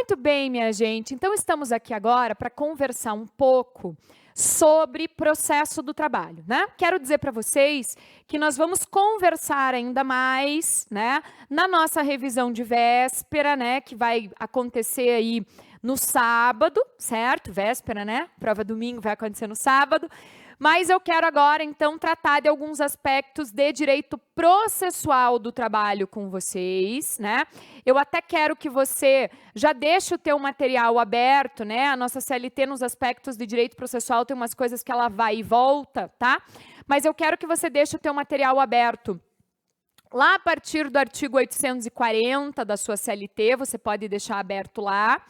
Muito bem, minha gente. Então, estamos aqui agora para conversar um pouco sobre processo do trabalho, né? Quero dizer para vocês que nós vamos conversar ainda mais, né, na nossa revisão de véspera, né, que vai acontecer aí no sábado, certo? Véspera, né? Prova domingo vai acontecer no sábado. Mas eu quero agora, então, tratar de alguns aspectos de direito processual do trabalho com vocês, né? Eu até quero que você já deixe o teu material aberto, né? A nossa CLT nos aspectos de direito processual tem umas coisas que ela vai e volta, tá? Mas eu quero que você deixe o teu material aberto. Lá a partir do artigo 840 da sua CLT, você pode deixar aberto lá.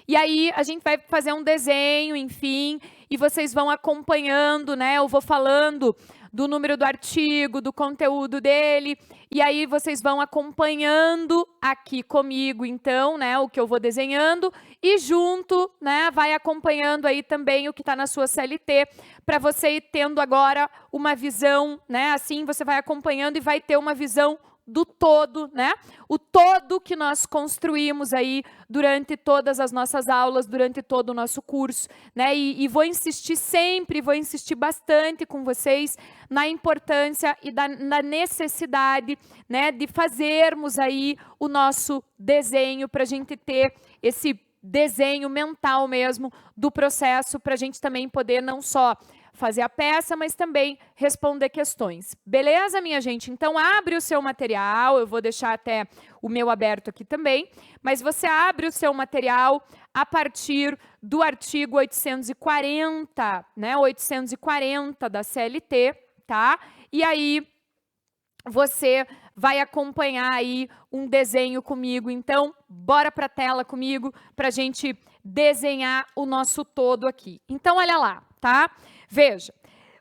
E aí a gente vai fazer um desenho, enfim, e vocês vão acompanhando, né? Eu vou falando do número do artigo, do conteúdo dele, e aí vocês vão acompanhando aqui comigo, então, né, o que eu vou desenhando, e junto, né, vai acompanhando aí também o que está na sua CLT, para você ir tendo agora uma visão, né, assim você vai acompanhando e vai ter uma visão do todo, né? O todo que nós construímos aí durante todas as nossas aulas, durante todo o nosso curso, né? E vou insistir sempre, vou insistir bastante com vocês na importância e na necessidade, né, de fazermos aí o nosso desenho para a gente ter esse desenho mental mesmo do processo, para a gente também poder não só fazer a peça, mas também responder questões. Beleza, minha gente? Então, abre o seu material, eu vou deixar até o meu aberto aqui também, mas você abre o seu material a partir do artigo 840, né? 840 da CLT, tá? E aí, você vai acompanhar aí um desenho comigo. Então, bora para a tela comigo para a gente desenhar o nosso todo aqui. Então, olha lá, tá? Veja,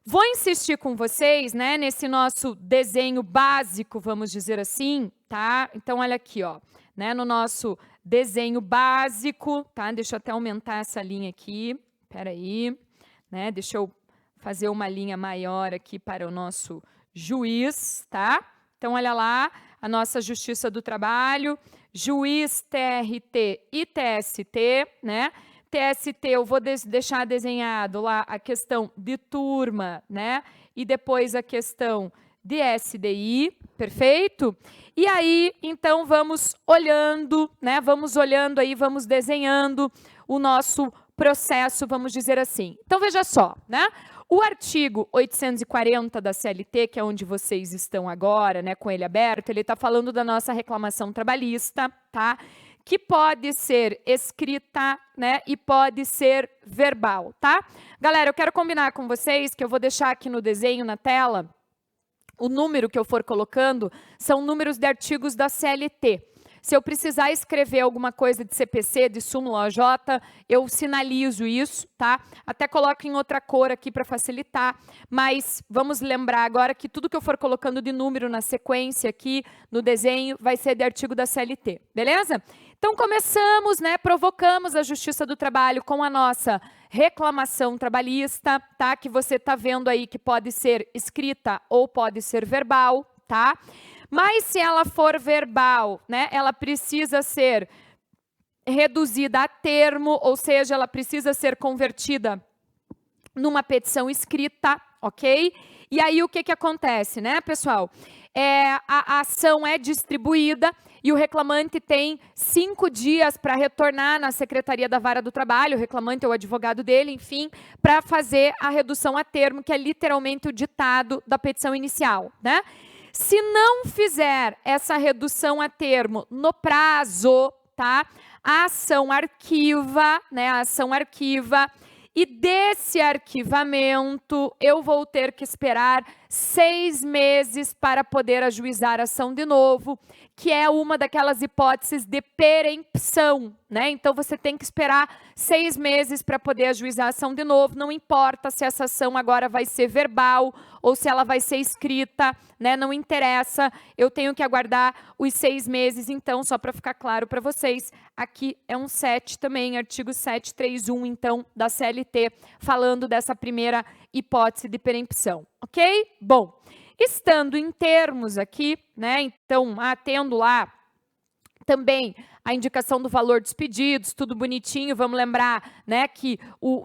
vou insistir com vocês, né, nesse nosso desenho básico, vamos dizer assim, tá? Então, olha aqui, ó, né, no nosso desenho básico, tá? Deixa eu até aumentar essa linha aqui, peraí, né? Deixa eu fazer uma linha maior aqui para o nosso juiz, tá? Então, olha lá, a nossa Justiça do Trabalho, juiz, TRT e TST, né? TST, eu vou deixar desenhado lá a questão de turma, né? E depois a questão de SDI, perfeito? E aí, então, vamos olhando, né? Vamos olhando aí, vamos desenhando o nosso processo, vamos dizer assim. Então, veja só, né? O artigo 840 da CLT, que é onde vocês estão agora, né, com ele aberto, ele está falando da nossa reclamação trabalhista, tá? Que pode ser escrita, né, e pode ser verbal, tá? Galera, eu quero combinar com vocês que eu vou deixar aqui no desenho, na tela, o número que eu for colocando são números de artigos da CLT. Se eu precisar escrever alguma coisa de CPC, de súmula OJ, eu sinalizo isso, tá? Até coloco em outra cor aqui para facilitar, mas vamos lembrar agora que tudo que eu for colocando de número na sequência aqui, no desenho, vai ser de artigo da CLT, beleza? Então, começamos, né? Provocamos a Justiça do Trabalho com a nossa reclamação trabalhista, tá? Que você está vendo aí que pode ser escrita ou pode ser verbal, tá? Mas se ela for verbal, né, ela precisa ser reduzida a termo, ou seja, ela precisa ser convertida numa petição escrita, ok? E aí o que acontece, né, pessoal? A ação é distribuída e o reclamante tem 5 dias para retornar na Secretaria da Vara do Trabalho, o reclamante ou o advogado dele, enfim, para fazer a redução a termo, que é literalmente o ditado da petição inicial, né? Se não fizer essa redução a termo no prazo, tá? A ação arquiva, né? A ação arquiva. E desse arquivamento, eu vou ter que esperar 6 meses para poder ajuizar a ação de novo, que é uma daquelas hipóteses de perempção, né? Então, você tem que esperar 6 meses para poder ajuizar a ação de novo, não importa se essa ação agora vai ser verbal ou se ela vai ser escrita, né? Não interessa, eu tenho que aguardar os 6 meses, então, só para ficar claro para vocês, aqui é um 7 também, artigo 731, então, da CLT, falando dessa primeira hipótese de perempção, ok? Bom, estando em termos aqui, né, então, tendo lá Também a indicação do valor dos pedidos, tudo bonitinho. Vamos lembrar, né, que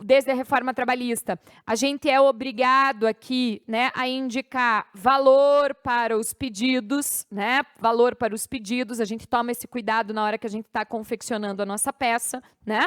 desde a reforma trabalhista, a gente é obrigado aqui, né, a indicar valor para os pedidos, né, valor para os pedidos. A gente toma esse cuidado na hora que a gente está confeccionando a nossa peça, né?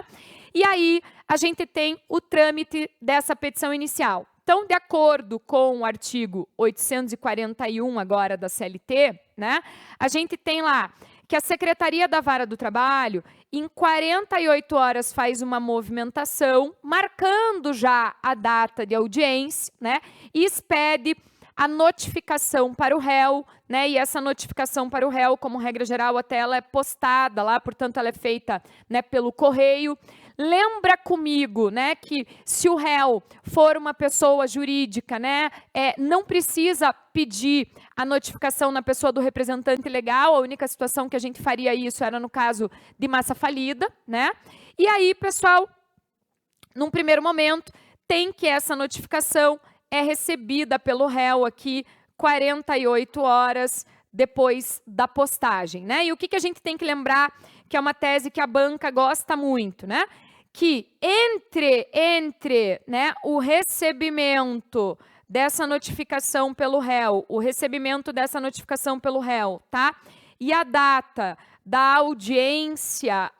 E aí a gente tem o trâmite dessa petição inicial. Então, de acordo com o artigo 841 agora da CLT, né, a gente tem lá que a Secretaria da Vara do Trabalho, em 48 horas, faz uma movimentação, marcando já a data de audiência, né, e expede a notificação para o réu, né, e essa notificação para o réu, como regra geral, até ela é postada lá, portanto, ela é feita, né, pelo correio. Lembra comigo, né, que se o réu for uma pessoa jurídica, né, não precisa pedir a notificação na pessoa do representante legal. A única situação que a gente faria isso era no caso de massa falida, né? E aí, pessoal, num primeiro momento, tem que essa notificação é recebida pelo réu aqui 48 horas depois da postagem, né? E o que a gente tem que lembrar, que é uma tese que a banca gosta muito, né? Que entre né, o recebimento dessa notificação pelo réu, tá? E a data da audiência,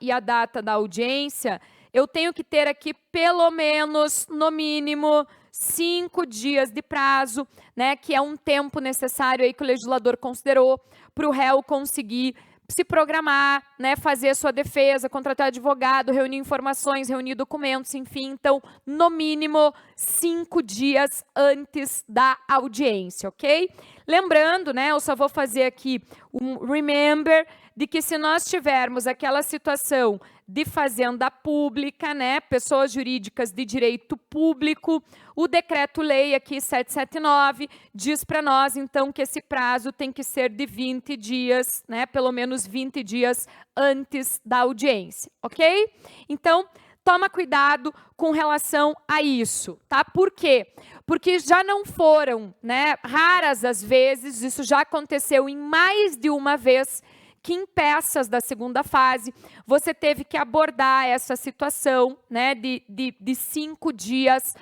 eu tenho que ter aqui pelo menos, no mínimo, 5 dias de prazo, né, que é um tempo necessário aí que o legislador considerou para o réu conseguir se programar, né, fazer a sua defesa, contratar advogado, reunir informações, reunir documentos, enfim. Então, no mínimo, 5 dias antes da audiência, ok? Lembrando, né, eu só vou fazer aqui um remember de que se nós tivermos aquela situação de fazenda pública, né, pessoas jurídicas de direito público, o decreto-lei aqui 779 diz para nós, então, que esse prazo tem que ser de 20 dias, né, pelo menos 20 dias antes da audiência, ok? Então, toma cuidado com relação a isso, tá? Por quê? Porque já não foram, né, raras as vezes, isso já aconteceu em mais de uma vez, que em peças da segunda fase, você teve que abordar essa situação, né, de 5 dias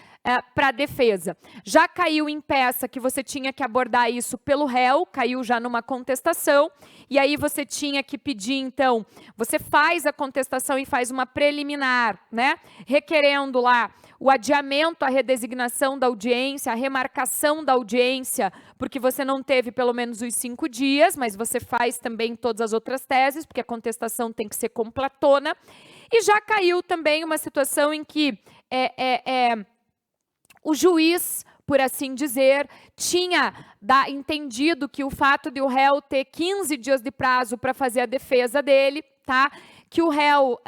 para a defesa. Já caiu em peça que você tinha que abordar isso pelo réu, caiu já numa contestação, e aí você tinha que pedir, então, você faz a contestação e faz uma preliminar, né, requerendo lá o adiamento, a redesignação da audiência, a remarcação da audiência, porque você não teve pelo menos os 5 dias, mas você faz também todas as outras teses, porque a contestação tem que ser completona. E já caiu também uma situação em que o juiz, por assim dizer, tinha entendido que o fato de o réu ter 15 dias de prazo para fazer a defesa dele, tá? Que o réu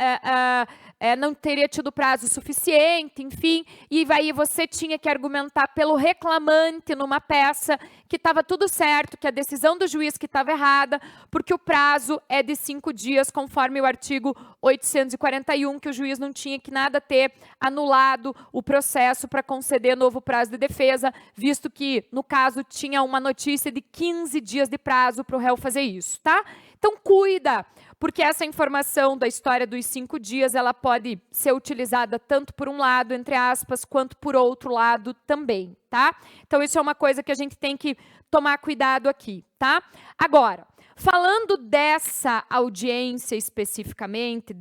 não teria tido prazo suficiente, enfim, e aí você tinha que argumentar pelo reclamante numa peça que estava tudo certo, que a decisão do juiz que estava errada, porque o prazo é de 5 dias, conforme o artigo 841, que o juiz não tinha que nada ter anulado o processo para conceder novo prazo de defesa, visto que, no caso, tinha uma notícia de 15 dias de prazo para o réu fazer isso, tá? Então, cuida, porque essa informação da história dos 5 dias, ela pode ser utilizada tanto por um lado, entre aspas, quanto por outro lado também, tá? Então, isso é uma coisa que a gente tem que tomar cuidado aqui, tá? Agora, falando dessa audiência especificamente,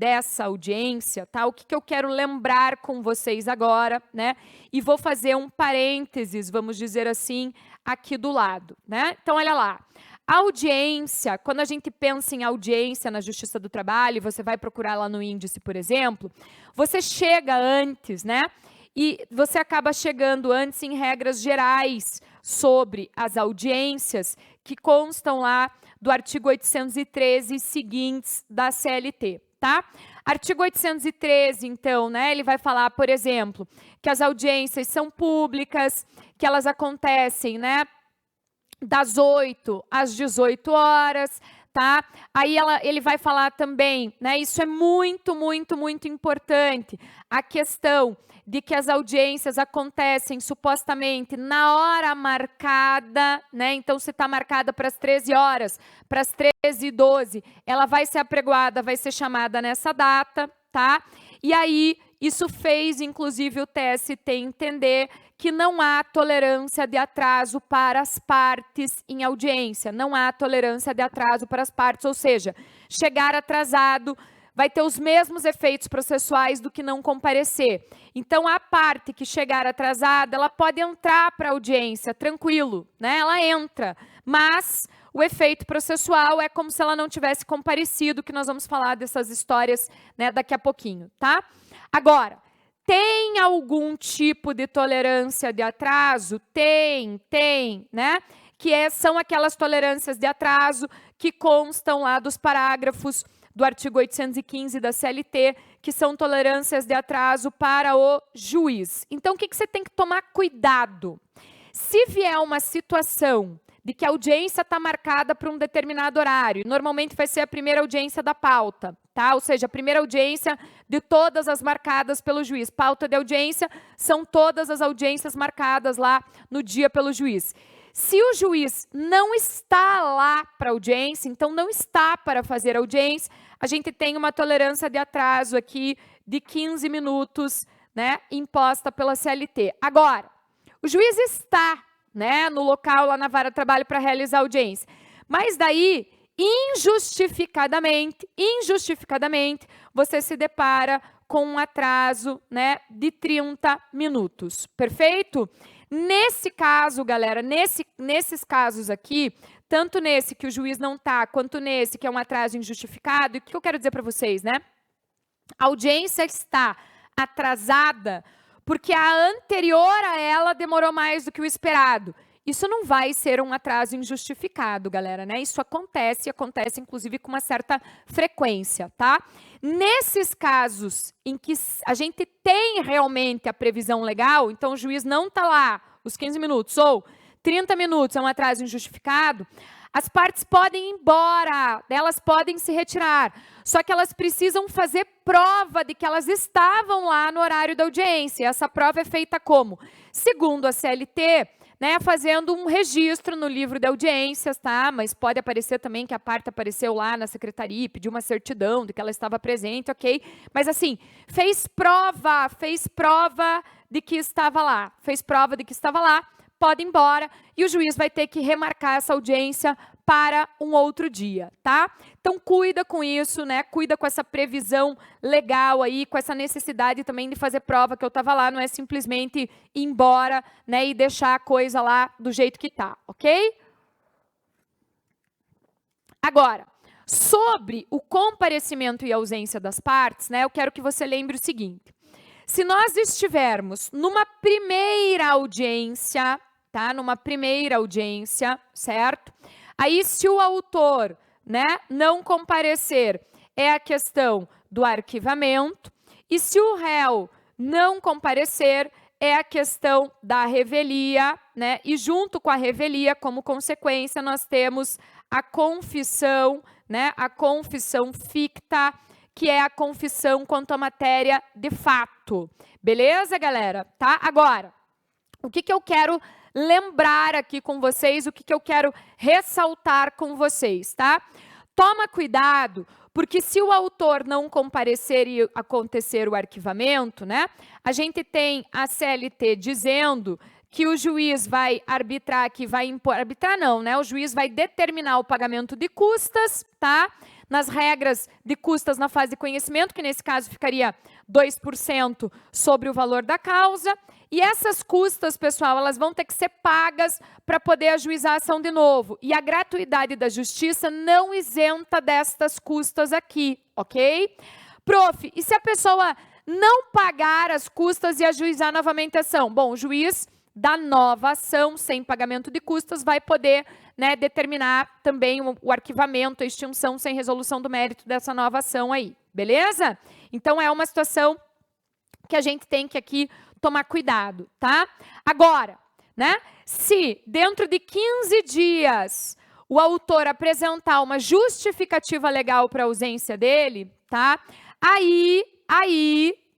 tá? O que eu quero lembrar com vocês agora, né? E vou fazer um parênteses, vamos dizer assim, aqui do lado, né? Então, olha lá. Audiência, quando a gente pensa em audiência na Justiça do Trabalho, você vai procurar lá no índice, por exemplo, você chega antes, né? E você acaba chegando antes em regras gerais sobre as audiências que constam lá do artigo 813 e seguintes da CLT, tá? Artigo 813, então, né, ele vai falar, por exemplo, que as audiências são públicas, que elas acontecem, né, das 8 às 18 horas, tá? Aí ele vai falar também, né? Isso é muito, muito, muito importante. A questão de que as audiências acontecem supostamente na hora marcada, né? Então, se está marcada para as 13 horas, para as 13h12, ela vai ser apregoada, vai ser chamada nessa data, tá? E aí, isso fez, inclusive, o TST entender que não há tolerância de atraso para as partes em audiência. Não há tolerância de atraso para as partes, ou seja, chegar atrasado vai ter os mesmos efeitos processuais do que não comparecer. Então, a parte que chegar atrasada, ela pode entrar para a audiência, tranquilo, né? Ela entra, mas o efeito processual é como se ela não tivesse comparecido, que nós vamos falar dessas histórias, né, daqui a pouquinho, tá? Agora, tem algum tipo de tolerância de atraso? Tem, né? São aquelas tolerâncias de atraso que constam lá dos parágrafos do artigo 815 da CLT, que são tolerâncias de atraso para o juiz. Então, o que você tem que tomar cuidado? Se vier uma situação de que a audiência está marcada para um determinado horário, normalmente vai ser a primeira audiência da pauta, tá? Ou seja, a primeira audiência de todas as marcadas pelo juiz. Pauta de audiência são todas as audiências marcadas lá no dia pelo juiz. Se o juiz não está lá para audiência, então não está para fazer audiência, a gente tem uma tolerância de atraso aqui de 15 minutos, né, imposta pela CLT. Agora, o juiz está, né, no local lá na vara de trabalho para realizar a audiência, mas daí, injustificadamente, você se depara com um atraso, né, de 30 minutos, perfeito? Nesse caso, galera, nesses casos aqui, tanto nesse que o juiz não está, quanto nesse que é um atraso injustificado, e o que eu quero dizer para vocês, né? A audiência está atrasada porque a anterior a ela demorou mais do que o esperado. Isso não vai ser um atraso injustificado, galera, né? Isso acontece inclusive com uma certa frequência, tá? Nesses casos em que a gente tem realmente a previsão legal, então o juiz não está lá os 15 minutos ou 30 minutos é um atraso injustificado, as partes podem ir embora, elas podem se retirar, só que elas precisam fazer prova de que elas estavam lá no horário da audiência. Essa prova é feita como? Segundo a CLT, né, fazendo um registro no livro de audiências, tá? Mas pode aparecer também que a parte apareceu lá na secretaria e pediu uma certidão de que ela estava presente, ok? Mas assim, fez prova de que estava lá, pode ir embora e o juiz vai ter que remarcar essa audiência para um outro dia, tá? Então, cuida com isso, né? Cuida com essa previsão legal aí, com essa necessidade também de fazer prova que eu estava lá, não é simplesmente ir embora, né, e deixar a coisa lá do jeito que tá, ok? Agora, sobre o comparecimento e ausência das partes, né, eu quero que você lembre o seguinte. Se nós estivermos numa primeira audiência, tá? Numa primeira audiência, certo? Aí, se o autor, né, não comparecer, é a questão do arquivamento. E se o réu não comparecer, é a questão da revelia, né? E junto com a revelia, como consequência, nós temos a confissão, né? A confissão ficta, que é a confissão quanto à matéria de fato. Beleza, galera? Tá? Agora, o que eu quero lembrar aqui com vocês, o que eu quero ressaltar com vocês, tá? Toma cuidado, porque se o autor não comparecer e acontecer o arquivamento, né? A gente tem a CLT dizendo que o juiz vai arbitrar, que vai impor, arbitrar não, né? O juiz vai determinar o pagamento de custas, tá? Nas regras de custas na fase de conhecimento, que nesse caso ficaria 2% sobre o valor da causa. E essas custas, pessoal, elas vão ter que ser pagas para poder ajuizar a ação de novo. E a gratuidade da justiça não isenta destas custas aqui, ok? Prof, e se a pessoa não pagar as custas e ajuizar novamente a ação? Bom, o juiz da nova ação, sem pagamento de custas, vai poder, né, determinar também o arquivamento, a extinção sem resolução do mérito dessa nova ação aí, beleza? Então, é uma situação que a gente tem que aqui tomar cuidado, tá? Agora, né, se dentro de 15 dias o autor apresentar uma justificativa legal para a ausência dele, tá? Aí,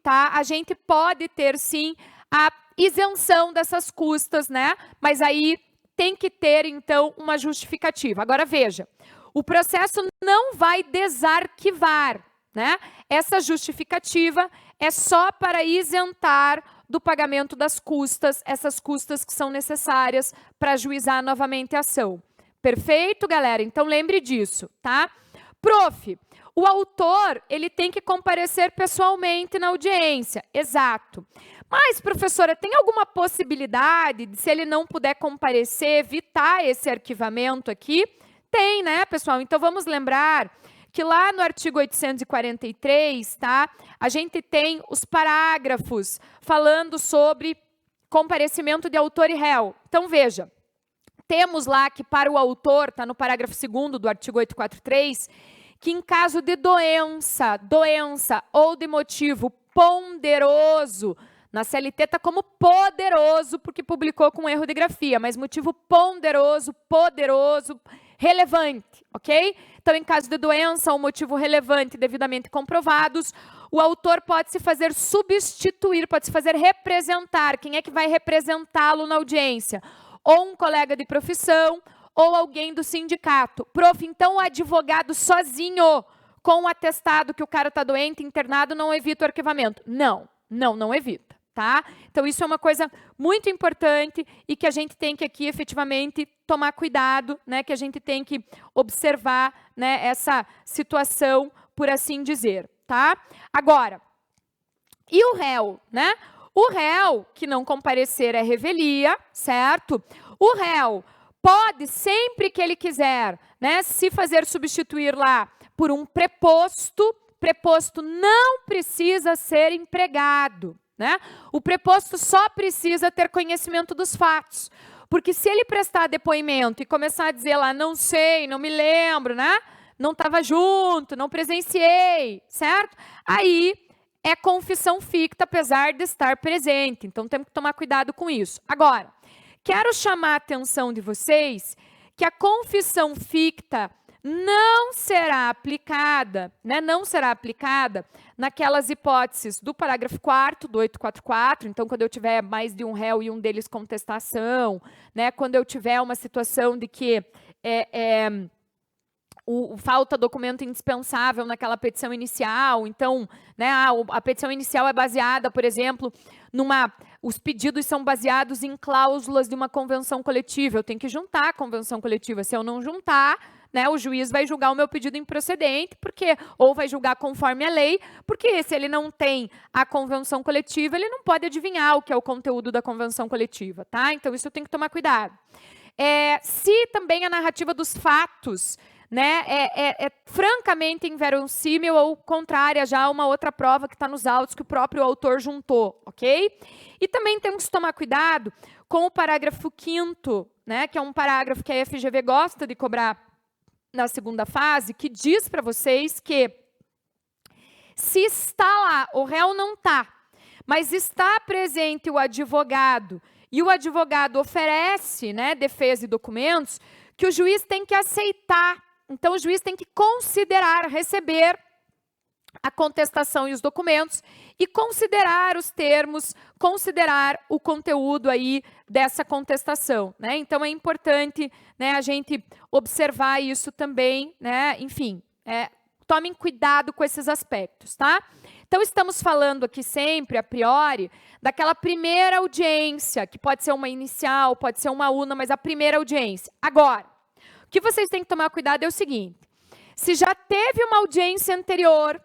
tá? A gente pode ter, sim, a isenção dessas custas, né? Mas aí tem que ter, então, uma justificativa. Agora, veja, o processo não vai desarquivar, né? Essa justificativa é só para isentar do pagamento das custas, essas custas que são necessárias para ajuizar novamente a ação. Perfeito, galera? Então, lembre disso, tá? Prof, o autor, ele tem que comparecer pessoalmente na audiência. Exato. Mas, professora, tem alguma possibilidade de, se ele não puder comparecer, evitar esse arquivamento aqui? Tem, né, pessoal? Então, vamos lembrar que lá no artigo 843, tá? A gente tem os parágrafos falando sobre comparecimento de autor e réu. Então, veja, temos lá que para o autor, está no parágrafo 2º do artigo 843, que em caso de doença ou de motivo ponderoso, na CLT está como poderoso, porque publicou com erro de grafia, mas motivo ponderoso, poderoso, relevante, ok? Então, em caso de doença ou motivo relevante devidamente comprovados, o autor pode se fazer substituir, pode se fazer representar. Quem é que vai representá-lo na audiência? Ou um colega de profissão, ou alguém do sindicato. Prof, então o advogado sozinho, com o atestado que o cara está doente, internado, não evita o arquivamento? Não evita, tá? Então, isso é uma coisa muito importante e que a gente tem que aqui, efetivamente, tomar cuidado, né? Que a gente tem que observar, né, essa situação, por assim dizer, tá? Agora, e o réu, né? O réu que não comparecer é revelia, certo? O réu pode, sempre que ele quiser, né, se fazer substituir lá por um preposto. Preposto não precisa ser empregado, né? O preposto só precisa ter conhecimento dos fatos. Porque se ele prestar depoimento e começar a dizer lá, não sei, não me lembro, né? Não estava junto, não presenciei, certo? Aí é confissão ficta, apesar de estar presente. Então, temos que tomar cuidado com isso. Agora, quero chamar a atenção de vocês que a confissão ficta não será aplicada, né? Não será aplicada naquelas hipóteses do parágrafo 4º do 844, então, quando eu tiver mais de um réu e um deles contestação, né? Quando eu tiver uma situação de que falta documento indispensável naquela petição inicial, então, né, a petição inicial é baseada, por exemplo, os pedidos são baseados em cláusulas de uma convenção coletiva, eu tenho que juntar a convenção coletiva, se eu não juntar, né, o juiz vai julgar o meu pedido improcedente, ou vai julgar conforme a lei, porque se ele não tem a convenção coletiva, ele não pode adivinhar o que é o conteúdo da convenção coletiva, tá? Então, isso eu tenho que tomar cuidado. Se também a narrativa dos fatos, né, é francamente inverossímil ou contrária já a uma outra prova que está nos autos que o próprio autor juntou, ok? E também temos que tomar cuidado com o parágrafo 5º, né, que é um parágrafo que a FGV gosta de cobrar na segunda fase, que diz para vocês que se está lá, o réu não está, mas está presente o advogado, e o advogado oferece, né, defesa e documentos, que o juiz tem que aceitar. Então, o juiz tem que considerar, receber a contestação e os documentos e considerar os termos, considerar o conteúdo aí dessa contestação, né? Então, é importante, né, a gente observar isso também, né? Enfim, tomem cuidado com esses aspectos, tá? Então, estamos falando aqui sempre, a priori, daquela primeira audiência, que pode ser uma inicial, pode ser uma una, mas a primeira audiência. Agora, o que vocês têm que tomar cuidado é o seguinte: se já teve uma audiência anterior,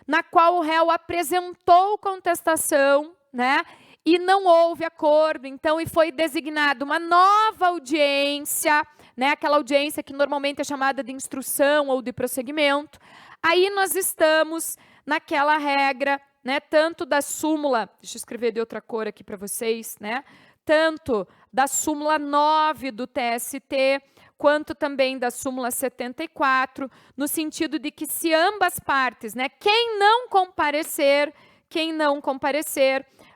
na qual o réu apresentou contestação, né, e não houve acordo, então, e foi designada uma nova audiência, né, aquela audiência que normalmente é chamada de instrução ou de prosseguimento, aí nós estamos naquela regra, né, tanto da súmula, deixa eu escrever de outra cor aqui para vocês, né, tanto da súmula 9 do TST, quanto também da súmula 74, no sentido de que se ambas partes, né, quem não comparecer,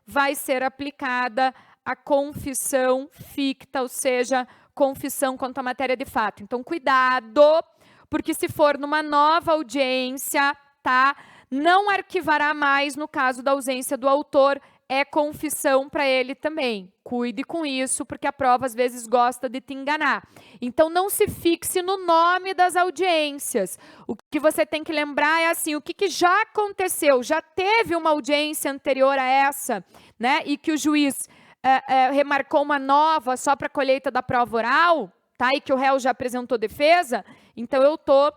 vai ser aplicada a confissão ficta, ou seja, confissão quanto à matéria de fato. Então, cuidado, porque se for numa nova audiência, tá? Não arquivará mais no caso da ausência do autor, é confissão para ele também. Cuide com isso, porque a prova às vezes gosta de te enganar. Então, não se fixe no nome das audiências. O que você tem que lembrar é assim, o que já aconteceu? Já teve uma audiência anterior a essa, né? E que o juiz remarcou uma nova só para a colheita da prova oral, tá? E que o réu já apresentou defesa. Então, eu estou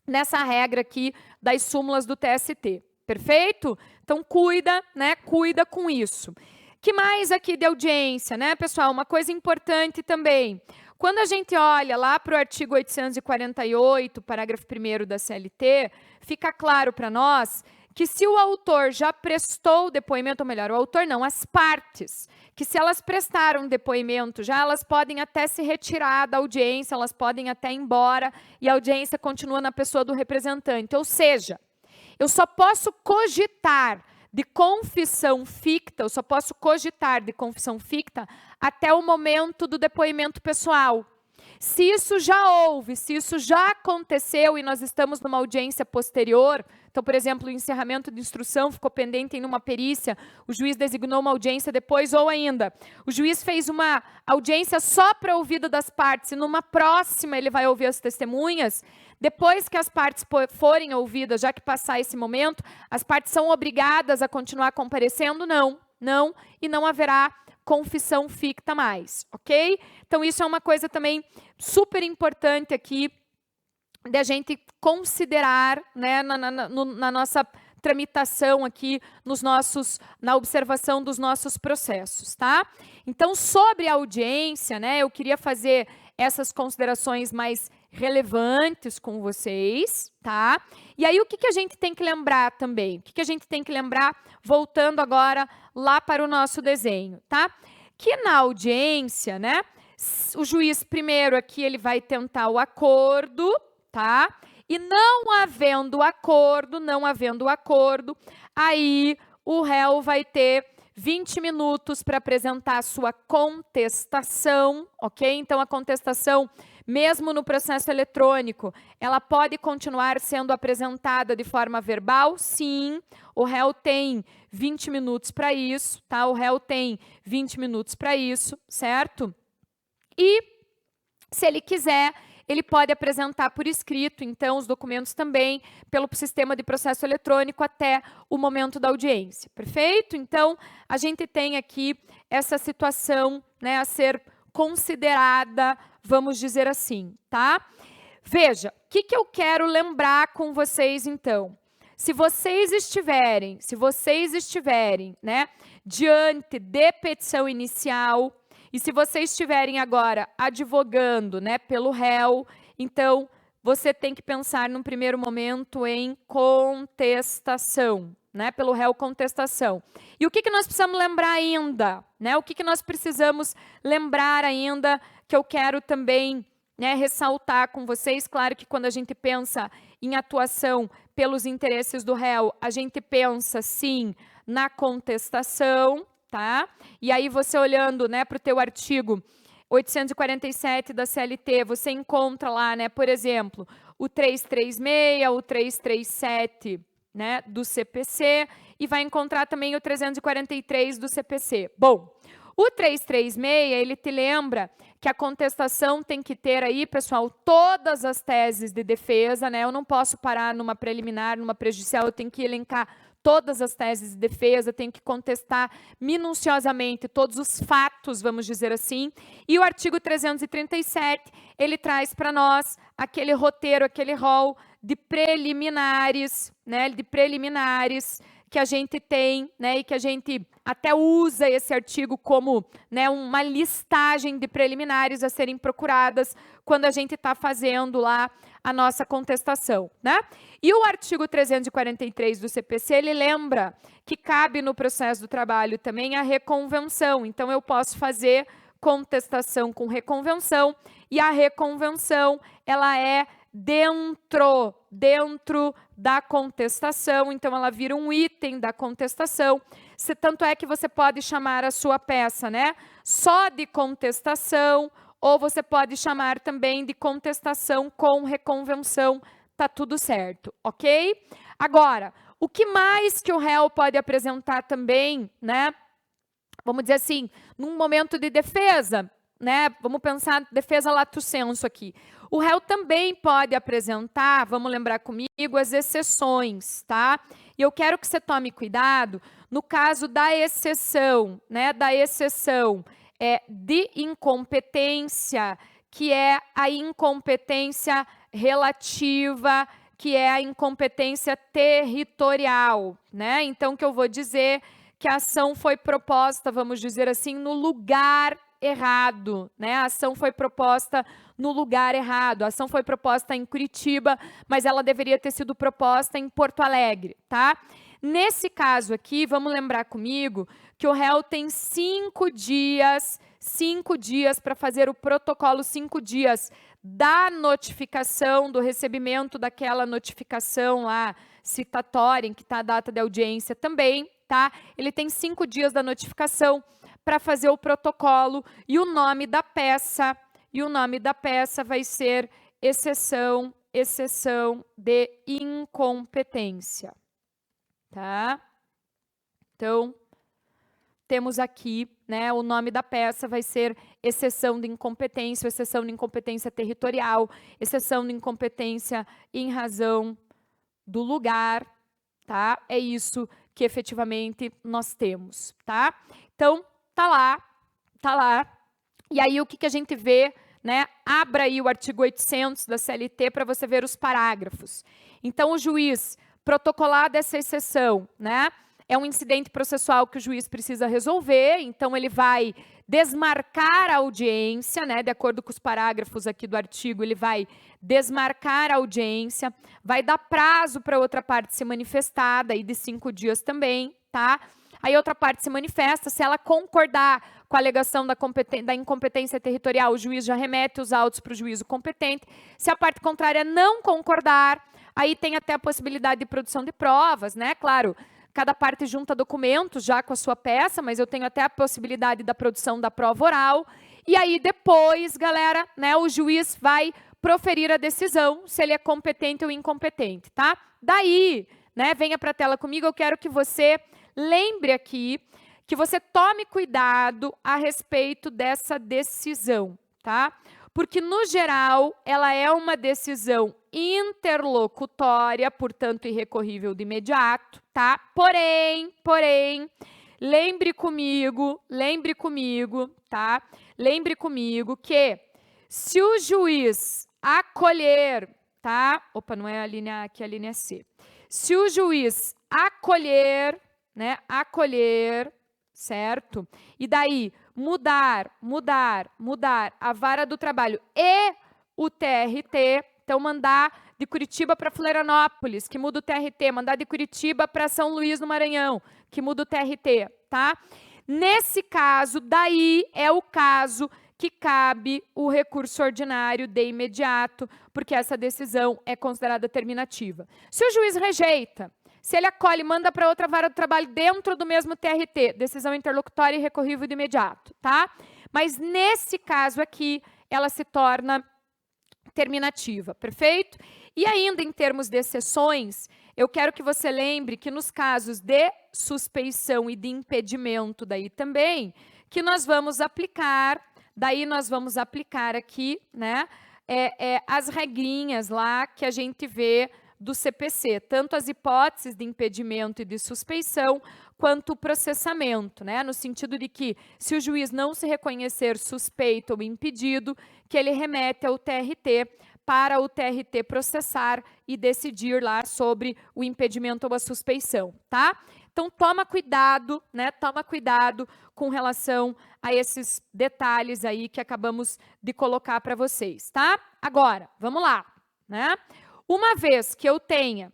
nessa regra aqui das súmulas do TST. Perfeito? Então, cuida, né? Cuida com isso. Que mais aqui de audiência, né, pessoal? Uma coisa importante também. Quando a gente olha lá para o artigo 848, parágrafo 1º da CLT, fica claro para nós que se o autor já prestou o depoimento, ou melhor, o autor não, as partes, que se elas prestaram depoimento já, elas podem até se retirar da audiência, elas podem até ir embora, e a audiência continua na pessoa do representante. Ou seja, eu só posso cogitar de confissão ficta, eu só posso cogitar de confissão ficta até o momento do depoimento pessoal. Se isso já houve, se isso já aconteceu e nós estamos numa audiência posterior, então, por exemplo, o encerramento de instrução ficou pendente em uma perícia, o juiz designou uma audiência depois, ou ainda, o juiz fez uma audiência só para ouvida das partes e numa próxima ele vai ouvir as testemunhas, depois que as partes forem ouvidas, já que passar esse momento, as partes são obrigadas a continuar comparecendo? Não, e não haverá confissão ficta mais, ok? Então, isso é uma coisa também super importante aqui de a gente considerar, né, na nossa tramitação aqui, na observação dos nossos processos, tá? Então, sobre a audiência, né, eu queria fazer essas considerações mais relevantes com vocês, tá? E aí, o que a gente tem que lembrar também? O que a gente tem que lembrar, voltando agora lá para o nosso desenho, tá? Que na audiência, né, o juiz primeiro aqui, ele vai tentar o acordo, tá? E não havendo acordo, aí o réu vai ter 20 minutos para apresentar a sua contestação, ok? Então, a contestação, mesmo no processo eletrônico, ela pode continuar sendo apresentada de forma verbal? Sim, o réu tem 20 minutos para isso, tá? O réu tem 20 minutos para isso, certo? E, se ele quiser, ele pode apresentar por escrito, então, os documentos também, pelo sistema de processo eletrônico até o momento da audiência, perfeito? Então, a gente tem aqui essa situação, né, a ser considerada, vamos dizer assim, tá? Veja, o que eu quero lembrar com vocês, então? Se vocês estiverem, né, diante de petição inicial, e se vocês estiverem agora advogando, né, pelo réu, então você tem que pensar num primeiro momento em contestação, né, pelo réu contestação. E o que nós precisamos lembrar ainda, né? O que nós precisamos lembrar ainda, que eu quero também, né, ressaltar com vocês? Claro que quando a gente pensa em atuação pelos interesses do réu, a gente pensa sim na contestação, tá? E aí você olhando, né, para o teu artigo 847 da CLT, você encontra lá, né, por exemplo, o 336, o 337, né, do CPC, e vai encontrar também o 343 do CPC. Bom, o 336, ele te lembra que a contestação tem que ter aí, pessoal, todas as teses de defesa, né? Eu não posso parar numa preliminar, numa prejudicial, eu tenho que elencar todas as teses de defesa, tenho que contestar minuciosamente todos os fatos, vamos dizer assim. E o artigo 337, ele traz para nós aquele roteiro, aquele rol de preliminares, né, que a gente tem, né, e que a gente até usa esse artigo como, né, uma listagem de preliminares a serem procuradas quando a gente está fazendo lá a nossa contestação, né? E o artigo 343 do CPC, ele lembra que cabe no processo do trabalho também a reconvenção. Então, eu posso fazer contestação com reconvenção, e a reconvenção, ela é dentro da contestação, então ela vira um item da contestação. Tanto é que você pode chamar a sua peça, né, só de contestação ou você pode chamar também de contestação com reconvenção, tá tudo certo, ok? Agora, o que mais que o réu pode apresentar também, né? Vamos dizer assim, num momento de defesa, né? Vamos pensar defesa lato sensu aqui. O réu também pode apresentar, vamos lembrar comigo, as exceções, tá? E eu quero que você tome cuidado no caso da exceção, né? Da exceção de incompetência, que é a incompetência relativa, que é a incompetência territorial, né? Então, que eu vou dizer que a ação foi proposta, vamos dizer assim, no lugar errado, né? A ação foi proposta no lugar errado. A ação foi proposta em Curitiba, mas ela deveria ter sido proposta em Porto Alegre, tá? Nesse caso aqui, vamos lembrar comigo que o réu tem 5 dias para fazer o protocolo, 5 dias da notificação, do recebimento daquela notificação lá citatória, em que está a data de audiência também, tá? Ele tem 5 dias da notificação para fazer o protocolo e o nome da peça vai ser exceção de incompetência, tá? Então, temos aqui, né, o nome da peça vai ser exceção de incompetência, exceção de incompetência territorial, exceção de incompetência em razão do lugar, tá? É isso que efetivamente nós temos, tá? Então, tá lá. E aí, o que a gente vê, né? Abra aí o artigo 800 da CLT para você ver os parágrafos. Então, o juiz protocolar dessa exceção, né? É um incidente processual que o juiz precisa resolver, então ele vai desmarcar a audiência, né? De acordo com os parágrafos aqui do artigo, ele vai desmarcar a audiência, vai dar prazo para outra parte se manifestar, daí de 5 dias também, tá? Aí outra parte se manifesta, se ela concordar com a alegação da incompetência territorial, o juiz já remete os autos para o juízo competente. Se a parte contrária não concordar, aí tem até a possibilidade de produção de provas, né? Claro, cada parte junta documentos já com a sua peça, mas eu tenho até a possibilidade da produção da prova oral. E aí depois, galera, né, o juiz vai proferir a decisão, se ele é competente ou incompetente, tá? Daí, né, venha para a tela comigo, eu quero que você lembre aqui, que você tome cuidado a respeito dessa decisão, tá? Porque, no geral, ela é uma decisão interlocutória, portanto, irrecorrível de imediato, tá? Porém, lembre comigo, tá? Lembre comigo que se o juiz acolher, tá? Opa, não é a linha A, aqui é a linha C. Se o juiz acolher, né? Acolher, certo? E daí, mudar a vara do trabalho e o TRT, então mandar de Curitiba para Florianópolis, que muda o TRT, mandar de Curitiba para São Luís, no Maranhão, que muda o TRT, tá? Nesse caso, daí é o caso que cabe o recurso ordinário de imediato, porque essa decisão é considerada terminativa. Se o juiz rejeita, se ele acolhe e manda para outra vara do trabalho dentro do mesmo TRT, decisão interlocutória e recorrível de imediato, tá? Mas nesse caso aqui, ela se torna terminativa, perfeito? E ainda em termos de exceções, eu quero que você lembre que nos casos de suspeição e de impedimento daí também, que nós vamos aplicar, aqui, né, as regrinhas lá que a gente vê do CPC, tanto as hipóteses de impedimento e de suspeição, quanto o processamento, né? No sentido de que, se o juiz não se reconhecer suspeito ou impedido, que ele remete ao TRT, para o TRT processar e decidir lá sobre o impedimento ou a suspeição, tá? Então, toma cuidado, né? Toma cuidado com relação a esses detalhes aí que acabamos de colocar para vocês, tá? Agora, vamos lá, né? Uma vez que eu tenha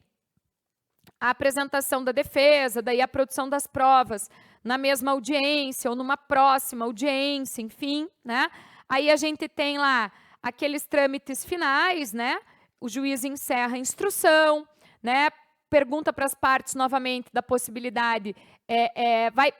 a apresentação da defesa, daí a produção das provas na mesma audiência ou numa próxima audiência, enfim, né? Aí a gente tem lá aqueles trâmites finais, né? O juiz encerra a instrução, né? pergunta para as partes novamente da possibilidade,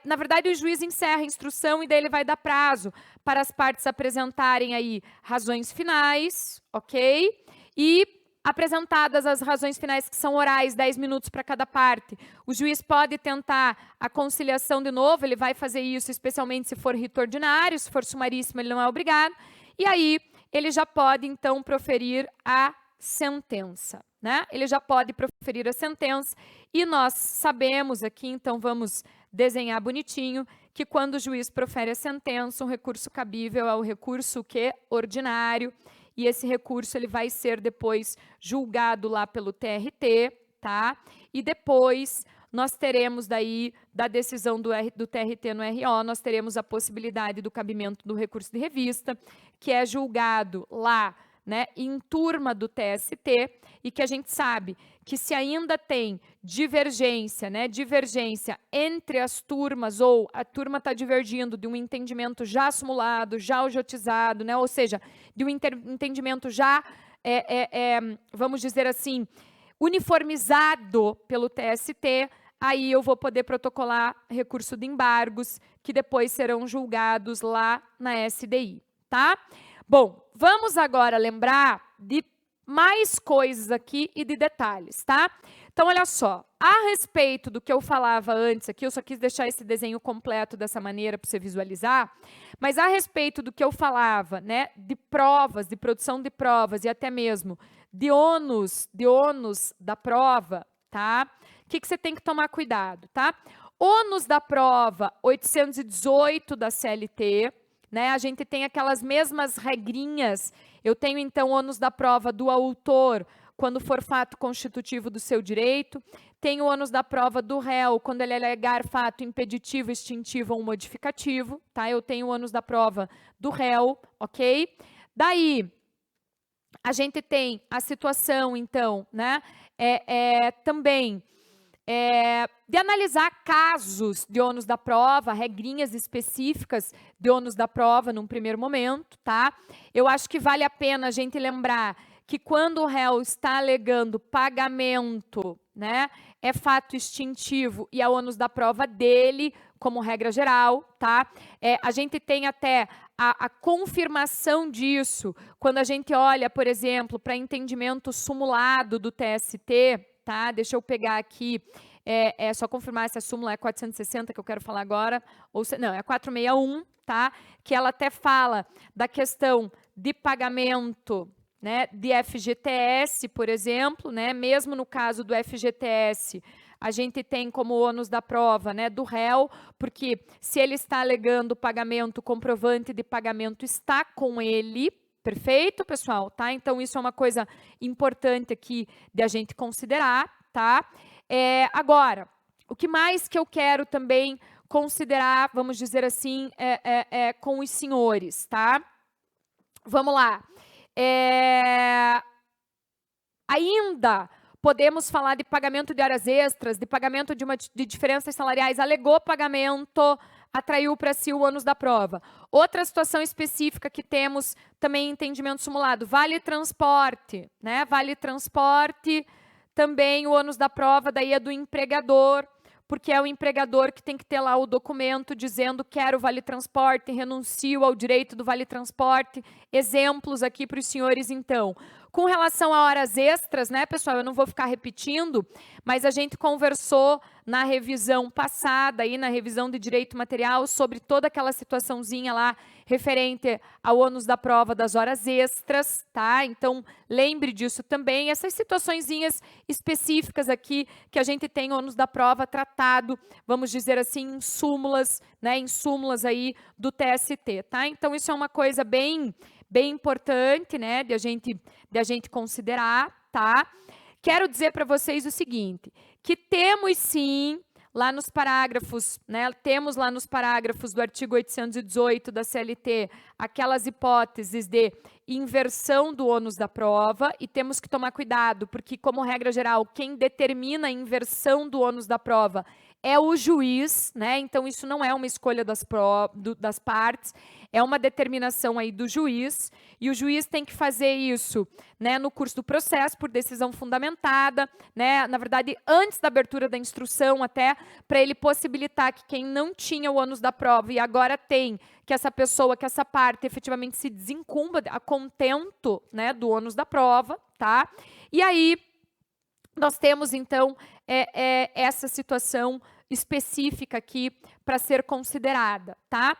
na verdade, o juiz encerra a instrução e daí ele vai dar prazo para as partes apresentarem aí razões finais, ok? E apresentadas as razões finais, que são orais, 10 minutos para cada parte, o juiz pode tentar a conciliação de novo, ele vai fazer isso especialmente se for rito ordinário, se for sumaríssimo ele não é obrigado, e aí ele já pode, então, proferir a sentença, né? Ele já pode proferir a sentença, e nós sabemos aqui, então vamos desenhar bonitinho, que quando o juiz profere a sentença, um recurso cabível é o recurso que ordinário, e esse recurso ele vai ser depois julgado lá pelo TRT, tá? E depois nós teremos daí, da decisão do TRT no RO, nós teremos a possibilidade do cabimento do recurso de revista, que é julgado lá, né, em turma do TST, e que a gente sabe que se ainda tem divergência, né, divergência entre as turmas, ou a turma está divergindo de um entendimento já simulado, já auditizado, né, ou seja, de um entendimento já, vamos dizer assim, uniformizado pelo TST, aí eu vou poder protocolar recurso de embargos, que depois serão julgados lá na SDI, tá? Bom, vamos agora lembrar de mais coisas aqui e de detalhes, tá? Então, olha só, a respeito do que eu falava antes aqui, eu só quis deixar esse desenho completo dessa maneira para você visualizar, mas a respeito do que eu falava, né, de provas, de produção de provas e até mesmo de ônus da prova, tá? O que você tem que tomar cuidado, tá? Ônus da prova 818 da CLT, né? A gente tem aquelas mesmas regrinhas. Eu tenho, então, ônus da prova do autor, quando for fato constitutivo do seu direito. Tenho ônus da prova do réu, quando ele alegar fato impeditivo, extintivo ou modificativo. Tá? Eu tenho ônus da prova do réu, ok? Daí, a gente tem a situação, então, né? Também de analisar casos de ônus da prova, regrinhas específicas de ônus da prova num primeiro momento, tá? Eu acho que vale a pena a gente lembrar que quando o réu está alegando pagamento, né, é fato extintivo e é ônus da prova dele, como regra geral, tá? A gente tem até a confirmação disso quando a gente olha, por exemplo, para entendimento sumulado do TST, tá? Deixa eu pegar aqui, só confirmar se a súmula é 460, que eu quero falar agora, ou se, não, é 461, tá? Que ela até fala da questão de pagamento, né, de FGTS, por exemplo, né? Mesmo no caso do FGTS, a gente tem como ônus da prova, né, do réu, porque se ele está alegando pagamento, o comprovante de pagamento está com ele. Perfeito, pessoal? Tá? Então, isso é uma coisa importante aqui de a gente considerar, tá? Agora, o que mais que eu quero também considerar, vamos dizer assim, com os senhores, tá? Vamos lá. Ainda podemos falar de pagamento de horas extras, de pagamento de diferenças salariais, alegou pagamento, atraiu para si o ônus da prova. Outra situação específica que temos também em entendimento simulado, vale transporte, né? Vale transporte, também o ônus da prova daí é do empregador, porque é o empregador que tem que ter lá o documento dizendo quero vale transporte, renuncio ao direito do vale transporte. Exemplos aqui para os senhores, então. Com relação a horas extras, né, pessoal, eu não vou ficar repetindo, mas a gente conversou na revisão passada, aí, na revisão de direito material, sobre toda aquela situaçãozinha lá referente ao ônus da prova das horas extras, tá? Então, lembre disso também. Essas situaçõezinhas específicas aqui que a gente tem ônus da prova tratado, vamos dizer assim, em súmulas, né, em súmulas aí do TST, tá? Então, isso é uma coisa bem importante, né, de a gente considerar, tá? Quero dizer para vocês o seguinte, que temos sim, lá nos parágrafos, né, temos lá nos parágrafos do artigo 818 da CLT, aquelas hipóteses de inversão do ônus da prova, e temos que tomar cuidado, porque, como regra geral, quem determina a inversão do ônus da prova é o juiz, né? Então, isso não é uma escolha das partes, é uma determinação aí do juiz, e o juiz tem que fazer isso, né, no curso do processo, por decisão fundamentada, né? Na verdade, antes da abertura da instrução, até para ele possibilitar que quem não tinha o ônus da prova e agora tem, que essa pessoa, que essa parte efetivamente se desencumba a contento, né, do ônus da prova, tá? E aí, nós temos, então, essa situação específica aqui para ser considerada, tá?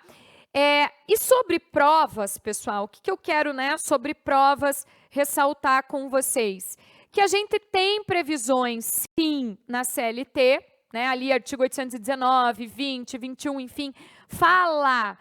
E sobre provas, pessoal, o que eu quero, né, sobre provas, ressaltar com vocês? Que a gente tem previsões, sim, na CLT, né, ali artigo 819, 20, 21, enfim, fala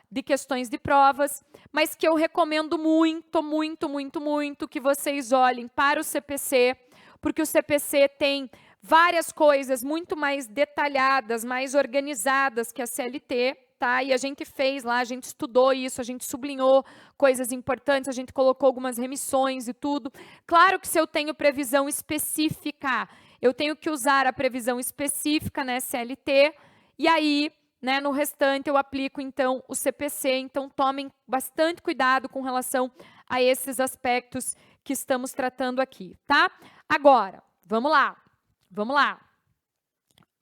de questões de provas, mas que eu recomendo muito, muito, muito, muito que vocês olhem para o CPC, porque o CPC tem várias coisas muito mais detalhadas, mais organizadas que a CLT, tá? E a gente fez lá, a gente estudou isso, a gente sublinhou coisas importantes, a gente colocou algumas remissões e tudo. Claro que se eu tenho previsão específica, eu tenho que usar a previsão específica na CLT, e aí, né, no restante eu aplico, então, o CPC. Então, tomem bastante cuidado com relação a esses aspectos que estamos tratando aqui, tá? Agora, vamos lá.